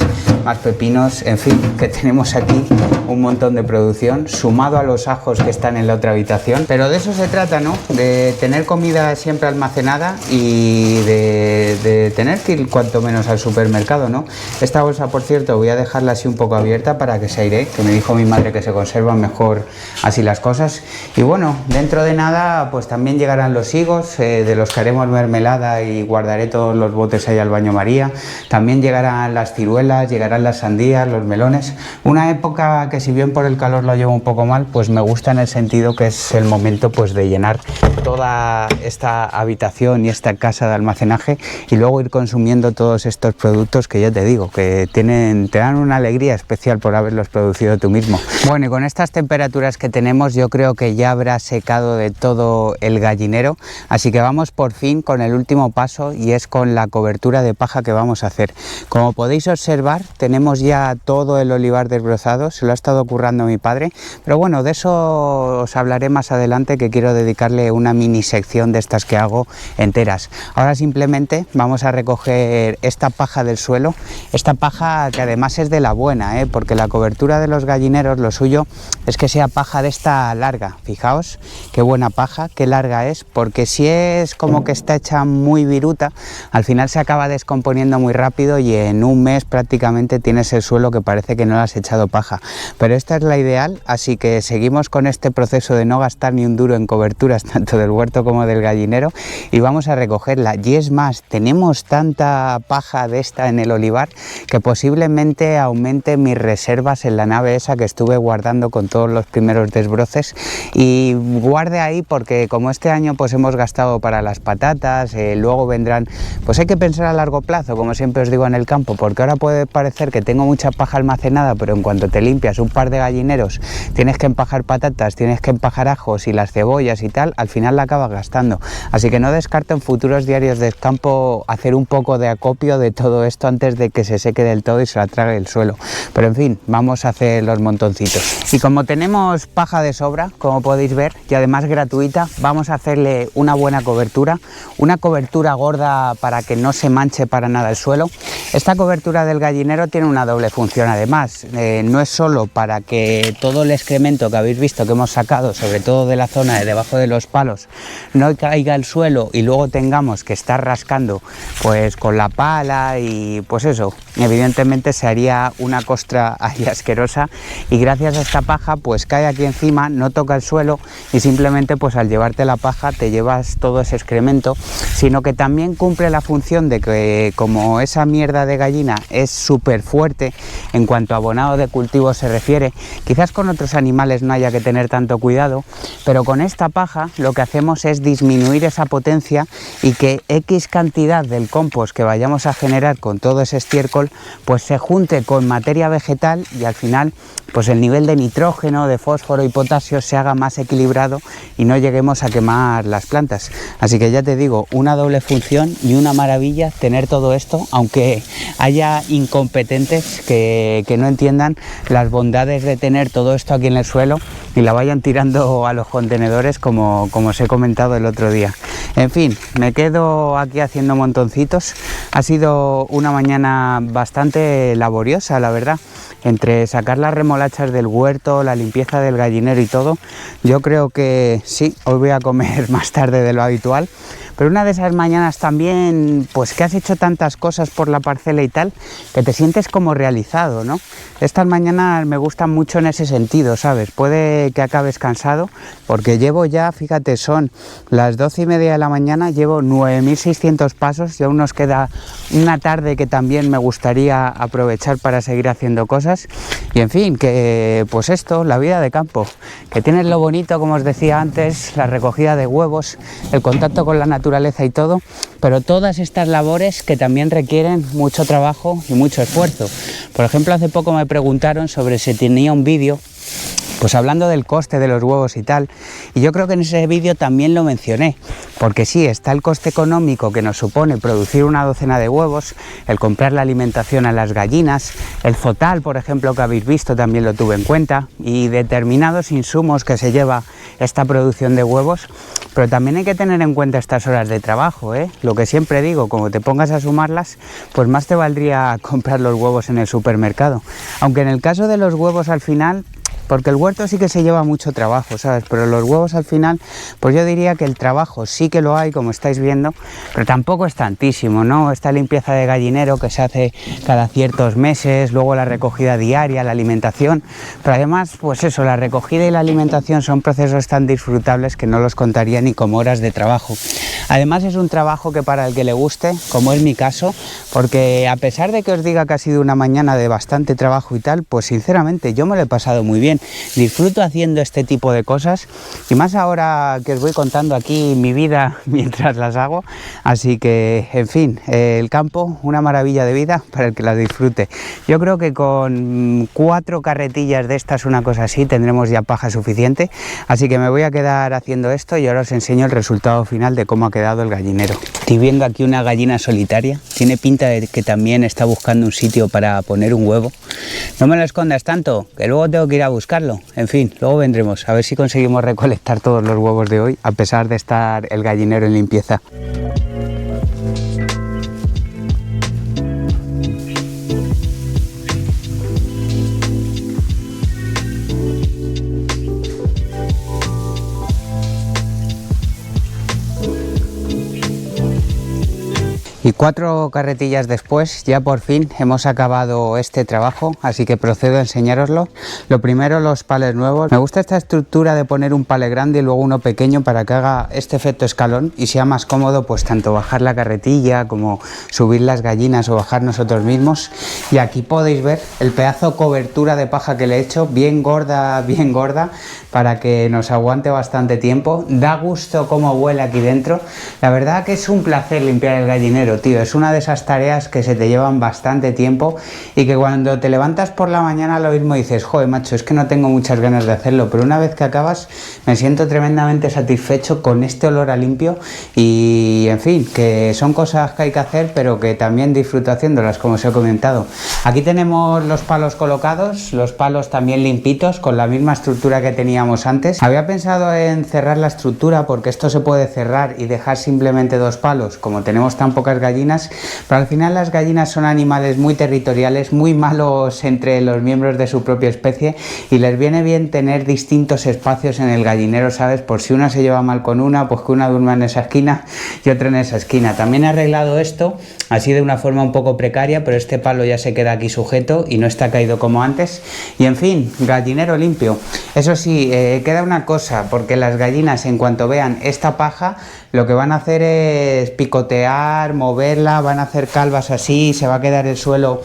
más pepinos, en fin, que tenemos aquí un montón de producción, sumado a los ajos que están en la otra habitación. Pero de eso se trata, ¿no? De tener comida siempre almacenada y de tener que ir cuanto menos al supermercado, ¿no? Esta bolsa, por cierto, voy a dejarla así un poco abierta para que se aire, que me dijo mi madre que se conservan mejor así las cosas. Y bueno, dentro de nada, pues también llegarán los higos, de los que haremos mermelada y guardaré todos los botes ahí al baño María. También llegarán las ciruelas, llegarán las sandías, los melones. Una época que, si bien por el calor lo llevo un poco mal, pues me gusta en el sentido que es el momento pues de llenar toda esta habitación y esta casa de almacenaje y luego ir consumiendo todos estos productos que ya te digo que te dan una alegría especial por haberlos producido tú mismo. Bueno, y con estas temperaturas que tenemos yo creo que ya habrá secado de todo el gallinero, así que vamos por fin con el último paso, y es con la cobertura de paja que vamos a hacer. Como podéis observar, tenemos ya todo el olivar desbrozado, se lo ha estado currando mi padre, pero bueno, de eso os hablaré más adelante, que quiero dedicarle una mini sección de estas que hago enteras. Ahora simplemente vamos a recoger esta paja del suelo, esta paja que además es de la buena, porque la cobertura de los gallineros, lo suyo es que sea paja de esta larga. Fijaos qué buena paja, qué larga es, porque si es como que está hecha muy viruta, al final se acaba descomponiendo muy rápido y en un mes prácticamente tienes el suelo que parece que no le has echado paja. Pero esta es la ideal, así que seguimos con este proceso de no gastar ni un duro en coberturas, tanto del huerto como del gallinero, y vamos a recogerla. Y es más, tenemos tanta paja de esta en el olivar que posiblemente aumente mis reservas en la nave esa que estuve guardando con todos los primeros desbroces, y guarde ahí porque como este año pues hemos gastado para las patatas, luego vendrán, pues hay que pensar a largo plazo, como siempre os digo en el campo, porque ahora puede parecer que tengo mucha paja almacenada, pero en cuanto te limpias un par de gallineros, tienes que empajar patatas, tienes que empajar ajos y las cebollas y tal, al final la acabas gastando. Así que no descarto en futuros diarios del campo hacer un poco de acopio de todo esto antes de que se seque del todo y se la trague el suelo. Pero en fin, vamos a hacer los montoncitos. Y como tenemos paja de sobra, como podéis ver, y además gratuita, vamos a hacerle una buena cobertura, una cobertura gorda para que no se manche para nada el suelo. Esta cobertura del gallinero tiene una doble función además, no es solo para que todo el excremento que habéis visto que hemos sacado, sobre todo de la zona de debajo de los palos, no caiga al suelo y luego tengamos que estar rascando pues con la pala, y pues eso, evidentemente se haría una costra ahí asquerosa, y gracias a esta paja pues cae aquí encima, no toca el suelo y simplemente pues al llevarte la paja te llevas todo ese excremento, sino que también cumple la función de que como esa mierda mierda de gallina es súper fuerte en cuanto a abonado de cultivo se refiere. Quizás con otros animales no haya que tener tanto cuidado, pero con esta paja lo que hacemos es disminuir esa potencia y que X cantidad del compost que vayamos a generar con todo ese estiércol pues se junte con materia vegetal y al final pues el nivel de nitrógeno, de fósforo y potasio se haga más equilibrado y no lleguemos a quemar las plantas. Así que ya te digo, una doble función y una maravilla tener todo esto, aunque haya incompetentes que no entiendan las bondades de tener todo esto aquí en el suelo y la vayan tirando a los contenedores como os he comentado el otro día. En fin, me quedo aquí haciendo montoncitos. Ha sido una mañana bastante laboriosa, la verdad. Entre sacar las remolachas del huerto, la limpieza del gallinero y todo, yo creo que sí, hoy voy a comer más tarde de lo habitual. Pero una de esas mañanas también, pues que has hecho tantas cosas por la parcela y tal, que te sientes como realizado, ¿no? Estas mañanas me gustan mucho en ese sentido, ¿sabes? Puede que acabes cansado, porque llevo ya, fíjate, son las 12:30 de la mañana, llevo 9.600 pasos y aún nos queda una tarde que también me gustaría aprovechar para seguir haciendo cosas. Y en fin, que pues esto, la vida de campo, que tienes lo bonito, como os decía antes, la recogida de huevos, el contacto con la naturaleza y todo, pero todas estas labores que también requieren mucho trabajo y mucho esfuerzo. Por ejemplo, hace poco me preguntaron sobre si tenía un vídeo pues hablando del coste de los huevos y tal, y yo creo que en ese vídeo también lo mencioné, porque sí, está el coste económico que nos supone producir una docena de huevos, el comprar la alimentación a las gallinas, el zotal, por ejemplo, que habéis visto, también lo tuve en cuenta, y determinados insumos que se lleva esta producción de huevos, pero también hay que tener en cuenta estas horas de trabajo, ¿eh? Lo que siempre digo, como te pongas a sumarlas, pues más te valdría comprar los huevos en el supermercado, aunque en el caso de los huevos al final, porque el huerto sí que se lleva mucho trabajo, ¿sabes? Pero los huevos al final, pues yo diría que el trabajo sí que lo hay, como estáis viendo, pero tampoco es tantísimo, ¿no? Esta limpieza de gallinero que se hace cada ciertos meses, luego la recogida diaria, la alimentación, pero además, pues eso, la recogida y la alimentación son procesos tan disfrutables que no los contaría ni como horas de trabajo. Además es un trabajo que para el que le guste, como es mi caso, porque a pesar de que os diga que ha sido una mañana de bastante trabajo y tal, pues sinceramente yo me lo he pasado muy bien. Disfruto haciendo este tipo de cosas y más ahora que os voy contando aquí mi vida mientras las hago, así que en fin, el campo, una maravilla de vida para el que la disfrute. Yo creo que con 4 carretillas de estas, una cosa así, tendremos ya paja suficiente, así que me voy a quedar haciendo esto y ahora os enseño el resultado final de cómo ha quedado el gallinero. Estoy viendo aquí una gallina solitaria, tiene pinta de que también está buscando un sitio para poner un huevo. No me lo escondas tanto, que luego tengo que ir a buscarlo. En fin, luego vendremos a ver si conseguimos recolectar todos los huevos de hoy, a pesar de estar el gallinero en limpieza. Y 4 carretillas después, ya por fin hemos acabado este trabajo, así que procedo a enseñároslo. Lo primero, los palés nuevos. Me gusta esta estructura de poner un palé grande y luego uno pequeño para que haga este efecto escalón y sea más cómodo, pues tanto bajar la carretilla como subir las gallinas o bajar nosotros mismos. Y aquí podéis ver el pedazo de cobertura de paja que le he hecho, bien gorda, para que nos aguante bastante tiempo. Da gusto cómo huele aquí dentro. La verdad que es un placer limpiar el gallinero, tío. Es una de esas tareas que se te llevan bastante tiempo y que cuando te levantas por la mañana lo mismo dices, joder, macho, es que no tengo muchas ganas de hacerlo, pero una vez que acabas me siento tremendamente satisfecho con este olor a limpio y, en fin, que son cosas que hay que hacer, pero que también disfruto haciéndolas, como os he comentado. Aquí tenemos los palos colocados, los palos también limpitos, con la misma estructura que teníamos antes. Había pensado en cerrar la estructura porque esto se puede cerrar y dejar simplemente 2 palos, como tenemos tan pocas gallinas, pero al final las gallinas son animales muy territoriales, muy malos entre los miembros de su propia especie y les viene bien tener distintos espacios en el gallinero, ¿sabes? Por si una se lleva mal con una, pues que una duerma en esa esquina y otra en esa esquina. También he arreglado esto así de una forma un poco precaria, pero este palo ya se queda aquí sujeto y no está caído como antes. Y en fin, gallinero limpio. Eso sí, queda una cosa, porque las gallinas en cuanto vean esta paja, lo que van a hacer es picotear, moverla, van a hacer calvas así, se va a quedar el suelo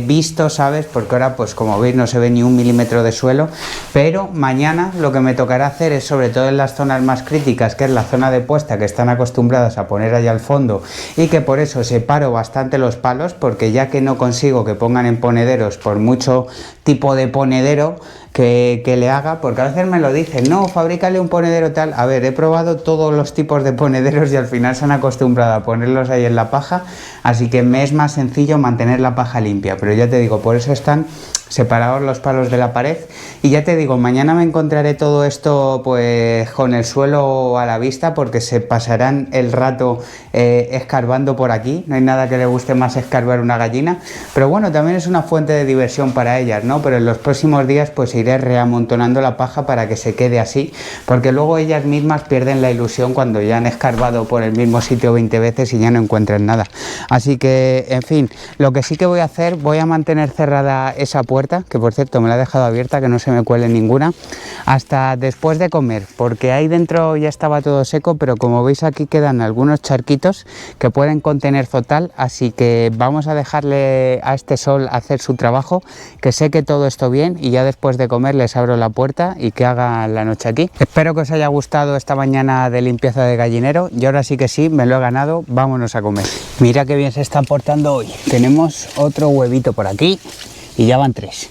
visto, ¿sabes? Porque ahora, pues como veis, no se ve ni 1 milímetro de suelo, pero mañana lo que me tocará hacer es, sobre todo en las zonas más críticas, que es la zona de puesta, que están acostumbradas a poner allá al fondo, y que por eso separo bastante los palos, porque ya que no consigo que pongan en ponederos por mucho tipo de ponedero que le haga, porque a veces me lo dicen, no, fabrícale un ponedero tal. A ver, he probado todos los tipos de ponederos y al final se han acostumbrado a ponerlos ahí en la paja, así que me es más sencillo mantener la paja limpia, pero ya te digo, por eso están separados los palos de la pared. Y ya te digo, mañana me encontraré todo esto pues con el suelo a la vista, porque se pasarán el rato escarbando por aquí. No hay nada que le guste más escarbar una gallina, pero bueno, también es una fuente de diversión para ellas, ¿no? Pero en los próximos días pues iré reamontonando la paja para que se quede así, porque luego ellas mismas pierden la ilusión cuando ya han escarbado por el mismo sitio 20 veces y ya no encuentran nada. Así que, en fin, lo que sí que voy a hacer, voy a mantener cerrada esa puerta, que por cierto me la he dejado abierta, que no se me cuele ninguna, hasta después de comer, porque ahí dentro ya estaba todo seco, pero como veis aquí quedan algunos charquitos que pueden contener zotal, así que vamos a dejarle a este sol hacer su trabajo, que seque todo esto bien, y ya después de comer les abro la puerta y que hagan la noche aquí. Espero que os haya gustado esta mañana de limpieza de gallinero, y ahora sí que sí, me lo he ganado, vámonos a comer. Mira qué bien se están portando hoy. Tenemos otro huevito por aquí y ya van 3.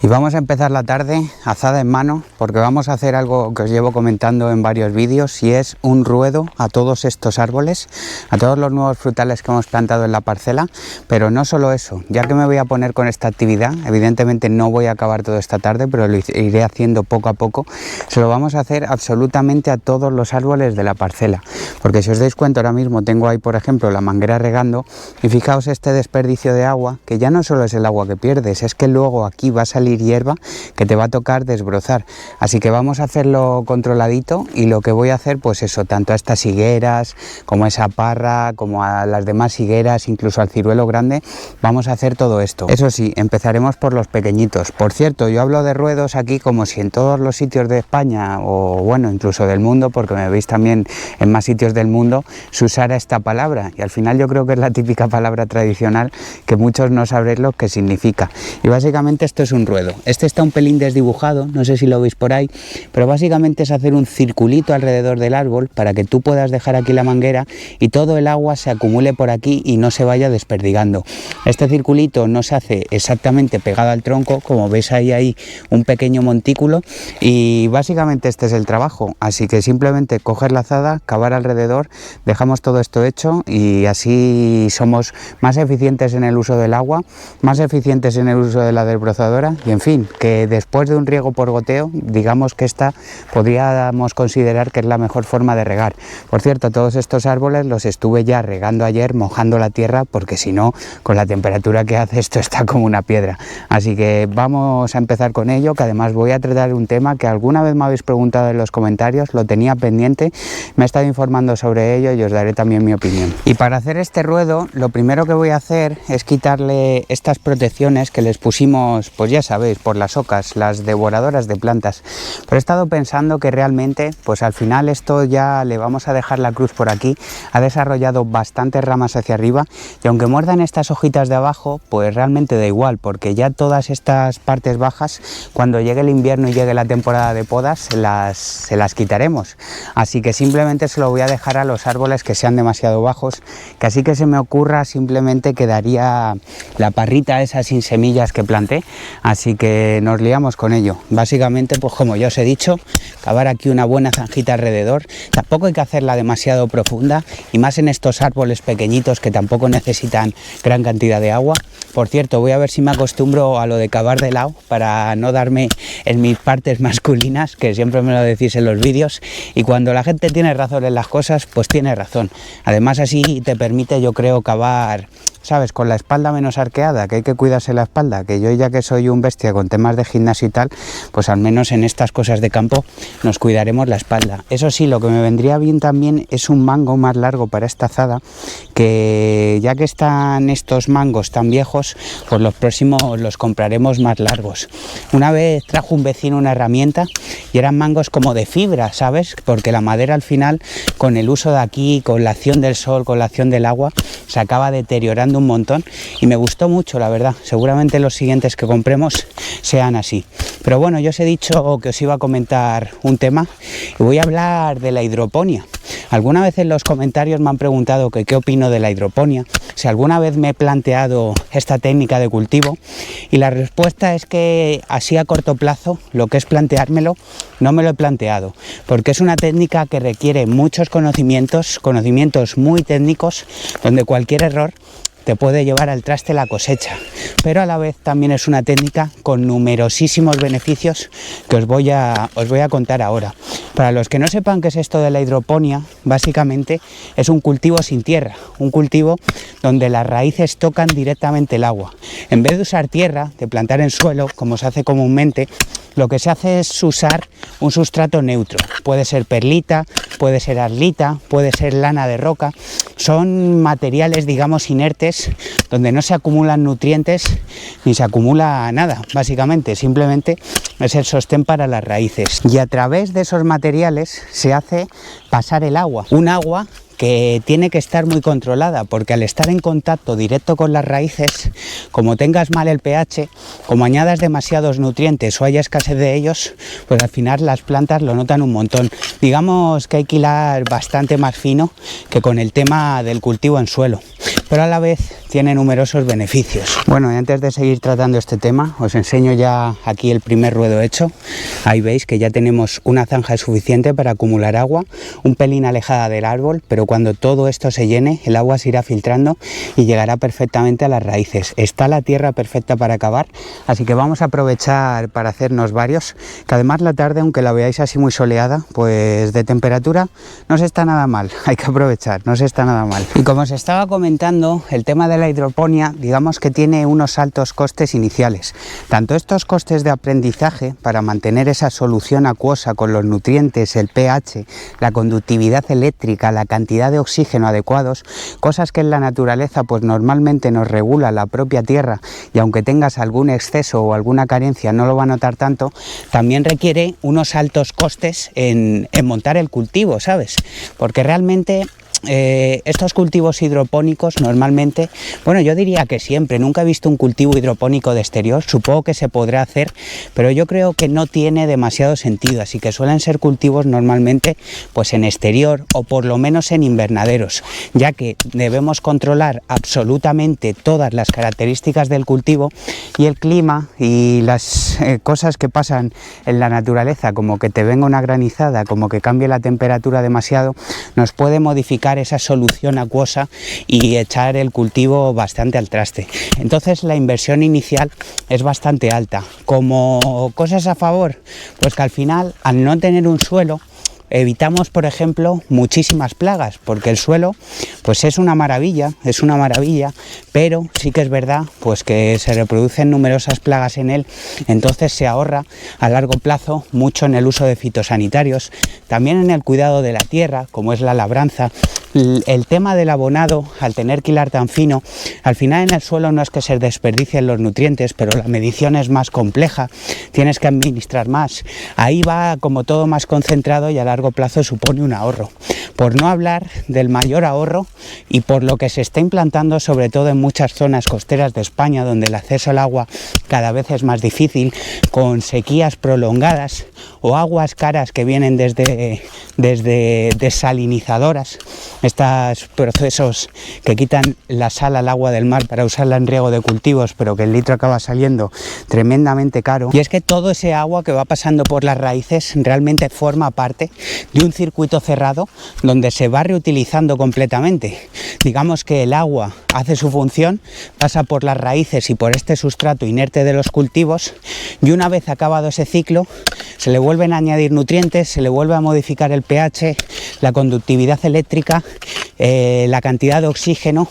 Y vamos a empezar la tarde azada en mano, porque vamos a hacer algo que os llevo comentando en varios vídeos, y es un ruedo a todos estos árboles, a todos los nuevos frutales que hemos plantado en la parcela. Pero no solo eso, ya que me voy a poner con esta actividad, evidentemente no voy a acabar todo esta tarde, pero lo iré haciendo poco a poco, se lo vamos a hacer absolutamente a todos los árboles de la parcela. Porque si os dais cuenta, ahora mismo tengo ahí, por ejemplo, la manguera regando, y fijaos este desperdicio de agua, que ya no solo es el agua que pierdes, es que luego aquí va a salir hierba que te va a tocar desbrozar. Así que vamos a hacerlo controladito, y lo que voy a hacer, pues eso, tanto a estas higueras como a esa parra, como a las demás higueras, incluso al ciruelo grande, vamos a hacer todo esto. Eso sí, empezaremos por los pequeñitos. Por cierto, yo hablo de ruedos aquí como si en todos los sitios de España, o bueno, incluso del mundo, porque me veis también en más sitios del mundo, se usara esta palabra, y al final yo creo que es la típica palabra tradicional que muchos no sabréis lo que significa. Y básicamente esto es un ruedo. Este está un pelín desdibujado, no sé si lo veis por ahí, pero básicamente es hacer un circulito alrededor del árbol para que tú puedas dejar aquí la manguera y todo el agua se acumule por aquí y no se vaya desperdigando. Este circulito no se hace exactamente pegado al tronco, como veis ahí un pequeño montículo, y básicamente este es el trabajo. Así que simplemente coger la azada, cavar alrededor, dejamos todo esto hecho, y así somos más eficientes en el uso del agua, más eficientes en el uso de la desbrozadora. Y en fin, que después de un riego por goteo, digamos que esta podríamos considerar que es la mejor forma de regar. Por cierto, todos estos árboles los estuve ya regando ayer, mojando la tierra, porque si no, con la temperatura que hace, esto está como una piedra. Así que vamos a empezar con ello, que además voy a tratar un tema que alguna vez me habéis preguntado en los comentarios, lo tenía pendiente, me he estado informando sobre ello y os daré también mi opinión. Y para hacer este ruedo, lo primero que voy a hacer es quitarle estas protecciones que les pusimos, pues ya sabéis, por las ocas, las devoradoras de plantas. Pero he estado pensando que realmente, pues al final esto ya le vamos a dejar la cruz por aquí, ha desarrollado bastantes ramas hacia arriba, y aunque muerdan estas hojitas de abajo, pues realmente da igual, porque ya todas estas partes bajas, cuando llegue el invierno y llegue la temporada de podas, se las quitaremos. Así que simplemente se lo voy a dejar a los árboles que sean demasiado bajos, que así que se me ocurra simplemente quedaría la parrita esa sin semillas que planté. Así así que nos liamos con ello. Básicamente, pues como ya os he dicho, cavar aquí una buena zanjita alrededor. Tampoco hay que hacerla demasiado profunda, y más en estos árboles pequeñitos que tampoco necesitan gran cantidad de agua. Por cierto, voy a ver si me acostumbro a lo de cavar de lado para no darme en mis partes masculinas, que siempre me lo decís en los vídeos, y cuando la gente tiene razón en las cosas, pues tiene razón. Además, así te permite, yo creo, cavar, ¿sabes?, con la espalda menos arqueada, que hay que cuidarse la espalda, que yo ya que soy un bestia con temas de gimnasio y tal, pues al menos en estas cosas de campo nos cuidaremos la espalda. Eso sí, lo que me vendría bien también es un mango más largo para esta azada, que ya que están estos mangos tan viejos, pues los próximos los compraremos más largos. Una vez trajo un vecino una herramienta y eran mangos como de fibra, ¿sabes? Porque la madera al final, con el uso de aquí, con la acción del sol, con la acción del agua, se acaba deteriorando un montón, y me gustó mucho, la verdad. Seguramente los siguientes que compremos sean así. Pero bueno, yo os he dicho que os iba a comentar un tema y voy a hablar de la hidroponía. Alguna vez en los comentarios me han preguntado que qué opino de la hidroponía, si alguna vez me he planteado esta técnica de cultivo, y la respuesta es que así a corto plazo, lo que es planteármelo, no me lo he planteado, porque es una técnica que requiere muchos conocimientos muy técnicos, donde cualquier error te puede llevar al traste la cosecha, pero a la vez también es una técnica con numerosísimos beneficios que os voy a contar ahora. Para los que no sepan qué es esto de la hidroponía, básicamente es un cultivo sin tierra, un cultivo donde las raíces tocan directamente el agua. En vez de usar tierra, de plantar en suelo, como se hace comúnmente, lo que se hace es usar un sustrato neutro. Puede ser perlita, puede ser arlita, puede ser lana de roca. Son materiales, digamos, inertes, donde no se acumulan nutrientes ni se acumula nada, básicamente. Simplemente es el sostén para las raíces. Y a través de esos materiales se hace pasar el agua. Un agua que tiene que estar muy controlada, porque al estar en contacto directo con las raíces, como tengas mal el pH, como añadas demasiados nutrientes o haya escasez de ellos, pues al final las plantas lo notan un montón. Digamos que hay que hilar bastante más fino que con el tema del cultivo en suelo, pero a la vez tiene numerosos beneficios. Bueno, y antes de seguir tratando este tema, os enseño ya aquí el primer ruedo hecho. Ahí veis que ya tenemos una zanja suficiente para acumular agua, un pelín alejada del árbol, pero cuando todo esto se llene, el agua se irá filtrando y llegará perfectamente a las raíces. Está la tierra perfecta para cavar, así que vamos a aprovechar para hacernos varios, que además la tarde, aunque la veáis así muy soleada, pues de temperatura no se está nada mal, hay que aprovechar, no se está nada mal. Y como os estaba comentando, el tema de la hidroponía, digamos que tiene unos altos costes iniciales. Tanto estos costes de aprendizaje para mantener esa solución acuosa con los nutrientes, el pH, la conductividad eléctrica, la cantidad de oxígeno adecuados, cosas que en la naturaleza pues normalmente nos regula la propia tierra, y aunque tengas algún exceso o alguna carencia no lo va a notar tanto, también requiere unos altos costes en montar el cultivo, ¿sabes? Porque realmente estos cultivos hidropónicos normalmente, bueno, yo diría que siempre, nunca he visto un cultivo hidropónico de exterior, supongo que se podrá hacer, pero yo creo que no tiene demasiado sentido, así que suelen ser cultivos normalmente pues en exterior, o por lo menos en invernaderos, ya que debemos controlar absolutamente todas las características del cultivo, y el clima y las cosas que pasan en la naturaleza, como que te venga una granizada, como que cambie la temperatura demasiado, nos puede modificar esa solución acuosa y echar el cultivo bastante al traste. Entonces la inversión inicial es bastante alta. Como cosas a favor, pues que al final, al no tener un suelo, evitamos, por ejemplo, muchísimas plagas, porque el suelo pues es una maravilla, pero sí que es verdad pues que se reproducen numerosas plagas en él, entonces se ahorra a largo plazo mucho en el uso de fitosanitarios, también en el cuidado de la tierra, como es la labranza. El tema del abonado, al tener que hilar tan fino, al final en el suelo no es que se desperdicien los nutrientes, pero la medición es más compleja, tienes que administrar más, ahí va como todo más concentrado y a largo plazo supone un ahorro. Por no hablar del mayor ahorro y por lo que se está implantando sobre todo en muchas zonas costeras de España, donde el acceso al agua cada vez es más difícil, con sequías prolongadas o aguas caras que vienen desde desalinizadoras, estos procesos que quitan la sal al agua del mar para usarla en riego de cultivos, pero que el litro acaba saliendo tremendamente caro. Y es que todo ese agua que va pasando por las raíces realmente forma parte de un circuito cerrado donde se va reutilizando completamente. Digamos que el agua hace su función, pasa por las raíces y por este sustrato inerte de los cultivos, y una vez acabado ese ciclo se le vuelven a añadir nutrientes, se le vuelve a modificar el pH, la conductividad eléctrica, la cantidad de oxígeno,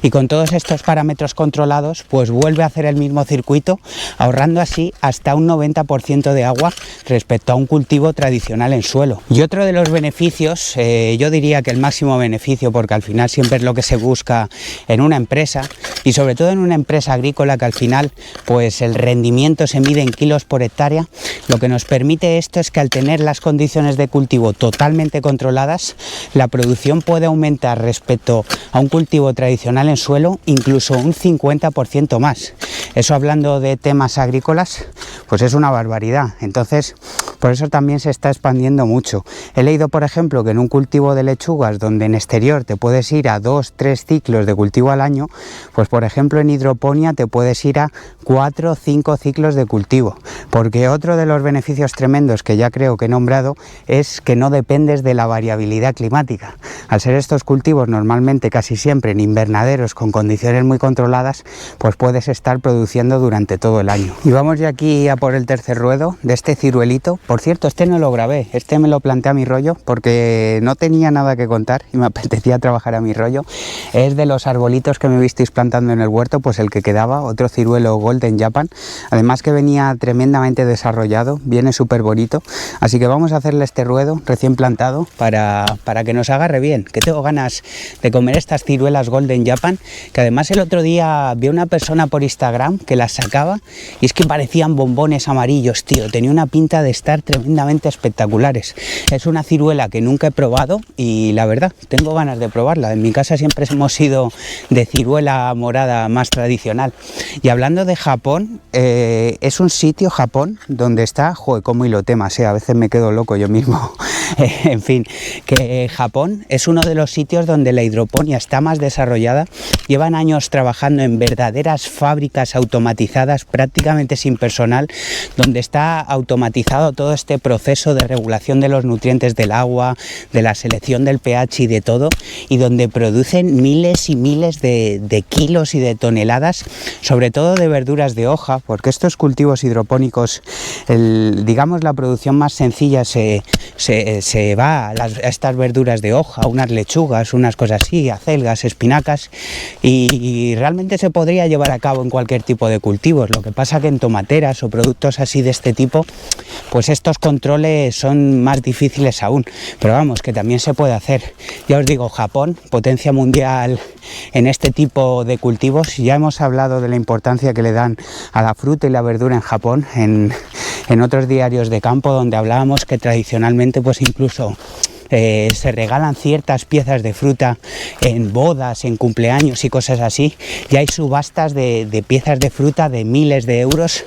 y con todos estos parámetros controlados pues vuelve a hacer el mismo circuito, ahorrando así hasta un 90% de agua respecto a un cultivo tradicional en suelo. Y otro de los beneficios, yo diría que el máximo beneficio, porque al final siempre es lo que se busca en una empresa, y sobre todo en una empresa agrícola que al final pues el rendimiento se mide en kilos por hectárea, lo que nos permite esto es que al tener las condiciones de cultivo totalmente controladas, la producción puede aumentar respecto a un cultivo tradicional en suelo incluso un 50% más. Eso, hablando de temas agrícolas, pues es una barbaridad. Entonces, por eso también se está expandiendo mucho. He leído, por ejemplo, que en un cultivo de lechugas donde en exterior te puedes ir a 2-3 ciclos de cultivo al año, pues por ejemplo en hidroponía te puedes ir a 4 o 5 ciclos de cultivo. Porque otro de los beneficios tremendos que ya creo que he nombrado es que no dependes de la variabilidad climática. Al ser estos cultivos normalmente casi siempre en invernaderos con condiciones muy controladas, pues puedes estar produciendo durante todo el año. Y vamos ya aquí a por el tercer ruedo de este ciruelito. Por cierto, este no lo grabé, este me lo planteé a mi rollo porque no tenía nada que contar y me apetecía trabajar a mi rollo. Es de los arbolitos que me visteis plantando en el huerto, pues el que quedaba, otro ciruelo Golden Japan, además que venía tremendamente desarrollado, viene súper bonito, así que vamos a hacerle este ruedo recién plantado para que nos agarre bien, que tengo ganas de comer estas ciruelas Golden Japan, que además el otro día vi a una persona por Instagram que las sacaba y es que parecían bombones amarillos, tío, tenía una pinta de estar tremendamente espectaculares. Es una ciruela que nunca he probado y la verdad, tengo ganas de probarla. En mi casa siempre hemos sido de ciruela morada más tradicional. Y hablando de Japón, es un sitio, Japón, donde está, joder, cómo hilo temas, a veces me quedo loco yo mismo. En fin, que Japón es uno de los sitios donde la hidroponía está más desarrollada. Llevan años trabajando en verdaderas fábricas automatizadas, prácticamente sin personal, donde está automatizado todo este proceso de regulación de los nutrientes del agua, de la selección del pH y de todo, y donde producen miles y miles de kilos y de toneladas, sobre todo de verduras de hoja, porque estos cultivos hidropónicos, digamos la producción más sencilla se va a estas verduras de hoja, unas lechugas, unas cosas así, acelgas, espinacas, y realmente se podría llevar a cabo en cualquier tipo de cultivos. Lo que pasa que en tomateras o productos así de este tipo, pues estos controles son más difíciles aún, pero vamos, que también se puede hacer. Ya os digo, Japón, potencia mundial en este tipo de cultivos. Ya hemos hablado de la importancia que le dan a la fruta y la verdura en Japón en otros diarios de campo, donde hablábamos que tradicionalmente pues incluso se regalan ciertas piezas de fruta en bodas, en cumpleaños y cosas así, y hay subastas de piezas de fruta de miles de euros,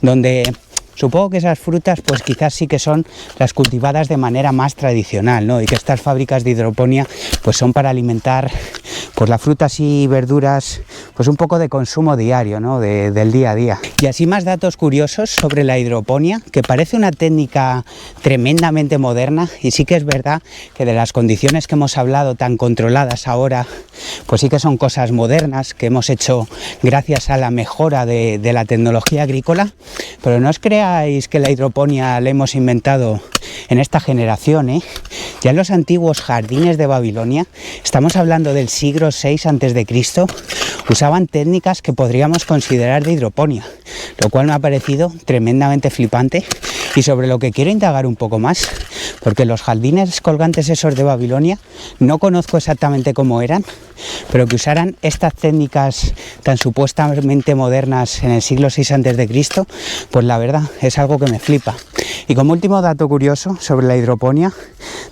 donde supongo que esas frutas pues quizás sí que son las cultivadas de manera más tradicional, ¿no? Y que estas fábricas de hidroponía pues son para alimentar pues las frutas y verduras pues un poco de consumo diario, ¿no? Del día a día. Y así más datos curiosos sobre la hidroponía, que parece una técnica tremendamente moderna, y sí que es verdad que de las condiciones que hemos hablado tan controladas ahora, pues sí que son cosas modernas que hemos hecho gracias a la mejora de la tecnología agrícola, pero no os creáis que la hidroponía la hemos inventado en esta generación, ¿eh? Ya en los antiguos jardines de Babilonia, estamos hablando del siglo VI a.C., usaban técnicas que podríamos considerar de hidroponía, lo cual me ha parecido tremendamente flipante, y sobre lo que quiero indagar un poco más, porque los jardines colgantes esos de Babilonia no conozco exactamente cómo eran, pero que usaran estas técnicas tan supuestamente modernas en el siglo VI a.C., pues la verdad es algo que me flipa. Y como último dato curioso sobre la hidroponía,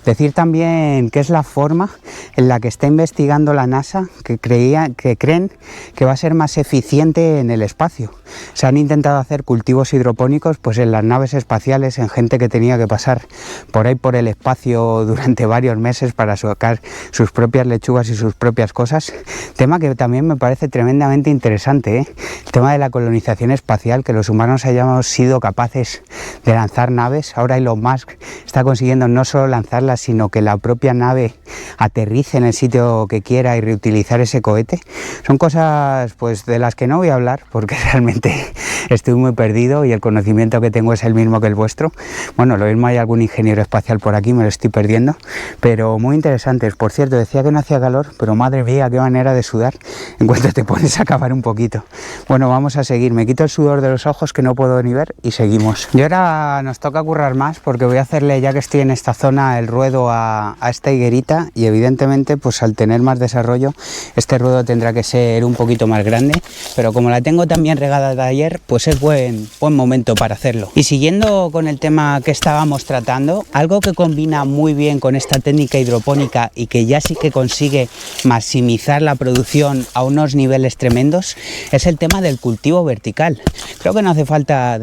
decir también que es la forma en la que está investigando la NASA, que creen que va a ser más eficiente en el espacio. Se han intentado hacer cultivos hidropónicos pues en las naves espaciales, en gente que tenía que pasar por ahí por el espacio durante varios meses para sacar sus propias lechugas y sus propias cosas. Tema que también me parece tremendamente interesante, ¿eh? El tema de la colonización espacial, que los humanos hayamos sido capaces de lanzar naves. Ahora Elon Musk está consiguiendo no solo lanzarlas, sino que la propia nave aterrice en el sitio que quiera y reutilizar ese cohete. Son cosas pues de las que no voy a hablar porque realmente estoy muy perdido y el conocimiento que tengo es el mismo que el vuestro. Bueno, lo mismo hay algún ingeniero espacial por aquí, me lo estoy perdiendo, pero muy interesantes. Por cierto, decía que no hacía calor, pero madre mía, qué manera de sudar en cuanto te pones a cavar un poquito. Bueno, vamos a seguir. Me quito el sudor de los ojos que no puedo ni ver y seguimos. Y ahora nos toca currar más porque voy a hacerle, ya que estoy en esta zona, el ruedo a esta higuerita, y evidentemente pues al tener más desarrollo este ruedo tendrá que ser un poquito más grande, pero como la tengo también regada de ayer, pues es buen momento para hacerlo. Y siguiendo con el tema que estábamos tratando, algo que combina muy bien con esta técnica hidropónica y que ya sí que consigue maximizar la producción a unos niveles tremendos es el tema del cultivo vertical. Creo que no hace falta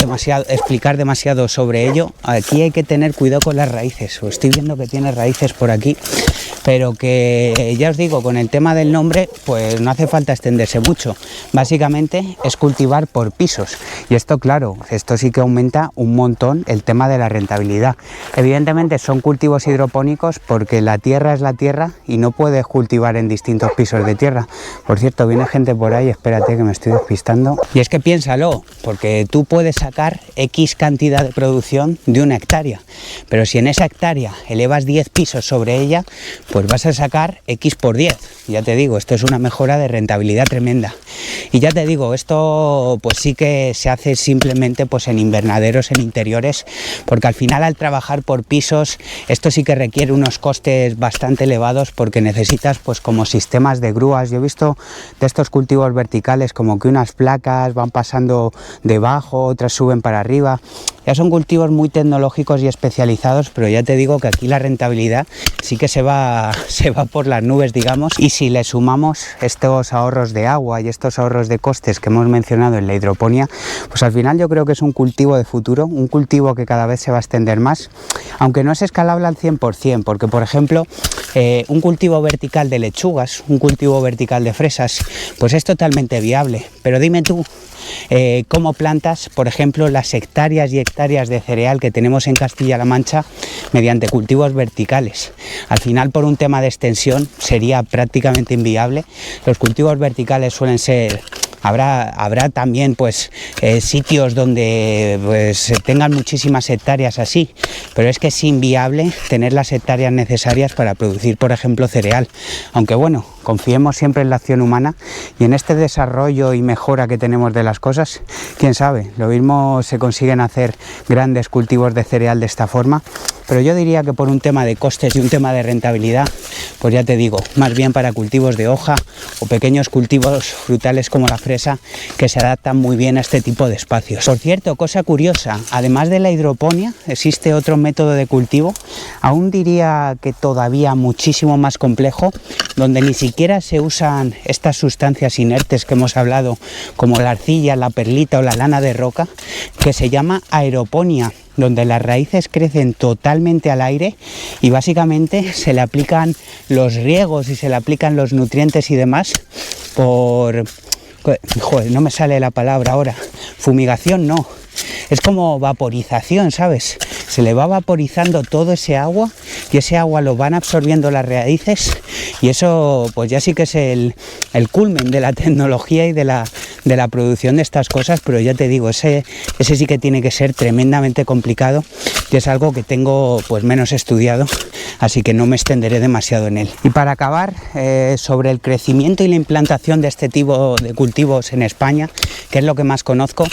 explicar demasiado sobre ello. Aquí hay que tener cuidado con las raíces. Estoy viendo que tiene raíces por aquí, pero que ya os digo, con el tema del nombre pues no hace falta extenderse mucho. Básicamente es cultivar por pisos, y esto, claro, esto sí que aumenta un montón el tema de la rentabilidad. Evidentemente son cultivos hidropónicos porque la tierra es la tierra y no puedes cultivar en distintos pisos de tierra. Por cierto, viene gente por ahí, espérate que me estoy despistando. Y es que piénsalo, porque tú puedes sacar X cantidad de producción de una hectárea, pero si en esa hectárea elevas 10 pisos sobre ella, pues vas a sacar X por 10. Ya te digo, esto es una mejora de rentabilidad tremenda. Y ya te digo, esto pues sí que se hace simplemente pues en invernaderos, en interiores, porque al final al trabajar por pisos, esto sí que requiere unos costes bastante elevados porque necesitas pues como sistemas de grúas. Yo he visto de estos cultivos verticales como que unas placas van pasando debajo, otras suben para arriba. Ya son cultivos muy tecnológicos y especializados, pero ya te digo que aquí la rentabilidad sí que se va por las nubes, digamos, y si le sumamos estos ahorros de agua y estos ahorros de costes que hemos mencionado en la hidroponía, pues al final yo creo que es un cultivo de futuro, un cultivo que cada vez se va a extender más, aunque no es escalable al 100%, porque por ejemplo, un cultivo vertical de lechugas, un cultivo vertical de fresas, pues es totalmente viable, pero dime tú, cómo plantas, por ejemplo, las hectáreas y hectáreas de cereal que tenemos en Castilla-La Mancha mediante cultivos verticales. Al final, por un tema de extensión, sería prácticamente inviable. Los cultivos verticales suelen ser... Habrá también pues sitios donde pues tengan muchísimas hectáreas así, pero es que es inviable tener las hectáreas necesarias para producir, por ejemplo, cereal. Aunque bueno, confiemos siempre en la acción humana y en este desarrollo y mejora que tenemos de las cosas. Quién sabe, lo mismo se consiguen hacer grandes cultivos de cereal de esta forma, pero yo diría que por un tema de costes y un tema de rentabilidad, pues ya te digo, más bien para cultivos de hoja o pequeños cultivos frutales como la fresa, que se adaptan muy bien a este tipo de espacios. Por cierto, cosa curiosa, además de la hidroponía, existe otro método de cultivo, aún diría que todavía muchísimo más complejo, donde ni siquiera se usan estas sustancias inertes que hemos hablado, como la arcilla, la perlita o la lana de roca, que se llama aeroponía, donde las raíces crecen totalmente al aire y básicamente se le aplican los riegos y se le aplican los nutrientes y demás por... Joder, no me sale la palabra ahora. Fumigación no. Es como vaporización, ¿sabes? Se le va vaporizando todo ese agua y ese agua lo van absorbiendo las raíces y eso pues ya sí que es el culmen de la tecnología y de la producción de estas cosas, pero ya te digo, ese sí que tiene que ser tremendamente complicado y es algo que tengo pues menos estudiado, así que no me extenderé demasiado en él. Y para acabar, sobre el crecimiento y la implantación de este tipo de cultivos en España, que es lo que más conozco,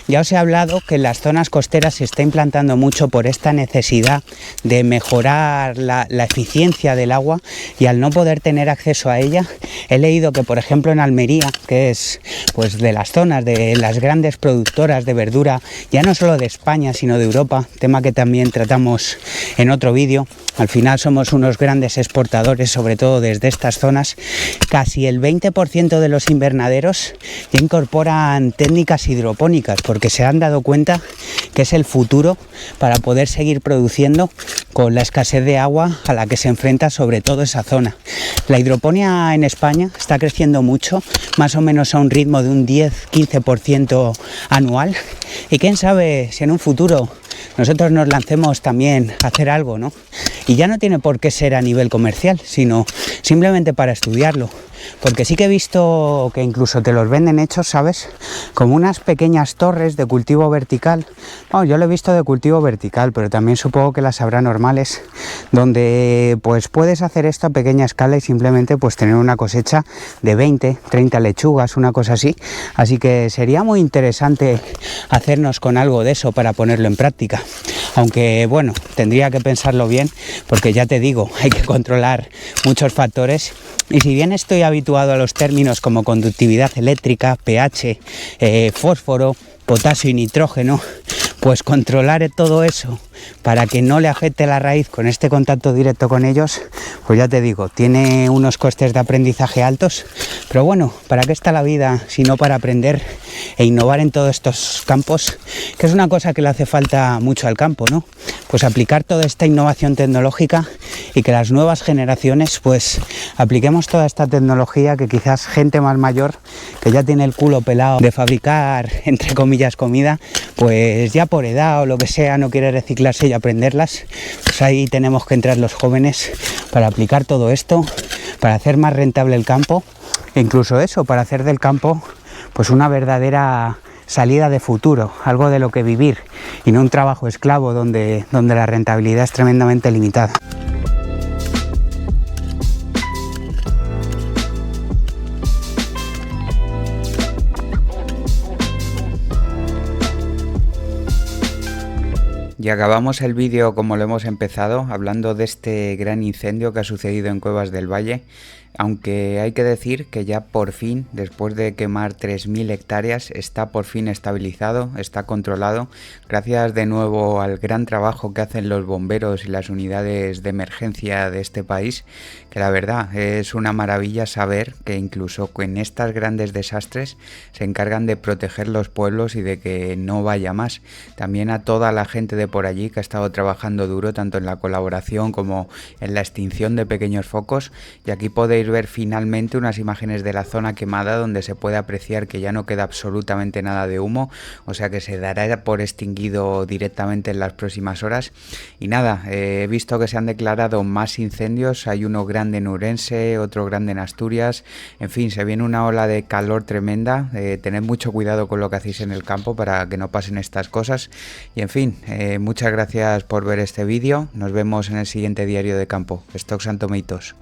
Ya os he hablado que en las zonas costeras se está implantando mucho por esta necesidad de mejorar la eficiencia del agua, y al no poder tener acceso a ella, he leído que por ejemplo en Almería, que es pues de las zonas de las grandes productoras de verdura, ya no solo de España sino de Europa, tema que también tratamos en otro vídeo, al final somos unos grandes exportadores, sobre todo desde estas zonas. Casi el 20% de los invernaderos ya incorporan técnicas hidropónicas, porque se han dado cuenta que es el futuro para poder seguir produciendo con la escasez de agua a la que se enfrenta sobre todo esa zona. La hidroponía en España está creciendo mucho, más o menos a un ritmo de un 10-15% anual, y quién sabe si en un futuro nosotros nos lancemos también a hacer algo, ¿no? Y ya no tiene por qué ser a nivel comercial, sino simplemente para estudiarlo. Porque sí que he visto que incluso te los venden hechos, ¿sabes? Como unas pequeñas torres de cultivo vertical. Bueno, yo lo he visto de cultivo vertical, pero también supongo que las habrá normales, donde pues puedes hacer esto a pequeña escala y simplemente pues tener una cosecha de 20, 30 lechugas, una cosa así. Así que sería muy interesante hacernos con algo de eso para ponerlo en práctica. Aunque bueno, tendría que pensarlo bien, porque ya te digo, hay que controlar muchos factores. Y si bien estoy habituado a los términos como conductividad eléctrica, pH, fósforo, potasio y nitrógeno, pues controlar todo eso para que no le afecte la raíz con este contacto directo con ellos, pues ya te digo, tiene unos costes de aprendizaje altos. Pero bueno, ¿para qué está la vida si no para aprender e innovar en todos estos campos? Que es una cosa que le hace falta mucho al campo, ¿no? Pues aplicar toda esta innovación tecnológica, y que las nuevas generaciones pues apliquemos toda esta tecnología que quizás gente más mayor, que ya tiene el culo pelado de fabricar, entre comillas, comida, pues ya por edad o lo que sea no quiere reciclarse y aprenderlas. Pues ahí tenemos que entrar los jóvenes para aplicar todo esto, para hacer más rentable el campo, e incluso eso, para hacer del campo pues una verdadera salida de futuro, algo de lo que vivir, y no un trabajo esclavo donde la rentabilidad es tremendamente limitada. Y acabamos el vídeo como lo hemos empezado, hablando de este gran incendio que ha sucedido en Cuevas del Valle. Aunque hay que decir que ya por fin, después de quemar 3.000 hectáreas, está por fin estabilizado, está controlado, gracias de nuevo al gran trabajo que hacen los bomberos y las unidades de emergencia de este país, que la verdad es una maravilla saber que incluso en estos grandes desastres se encargan de proteger los pueblos y de que no vaya más. También a toda la gente de por allí que ha estado trabajando duro, tanto en la colaboración como en la extinción de pequeños focos, y aquí podéis ver finalmente unas imágenes de la zona quemada donde se puede apreciar que ya no queda absolutamente nada de humo, o sea que se dará por extinguido directamente en las próximas horas. Y nada, he visto que se han declarado más incendios, hay uno grande en Ourense, otro grande en Asturias, en fin, se viene una ola de calor tremenda, tened mucho cuidado con lo que hacéis en el campo para que no pasen estas cosas. Y en fin, muchas gracias por ver este vídeo, nos vemos en el siguiente diario de campo. Stocks and Tomatoes.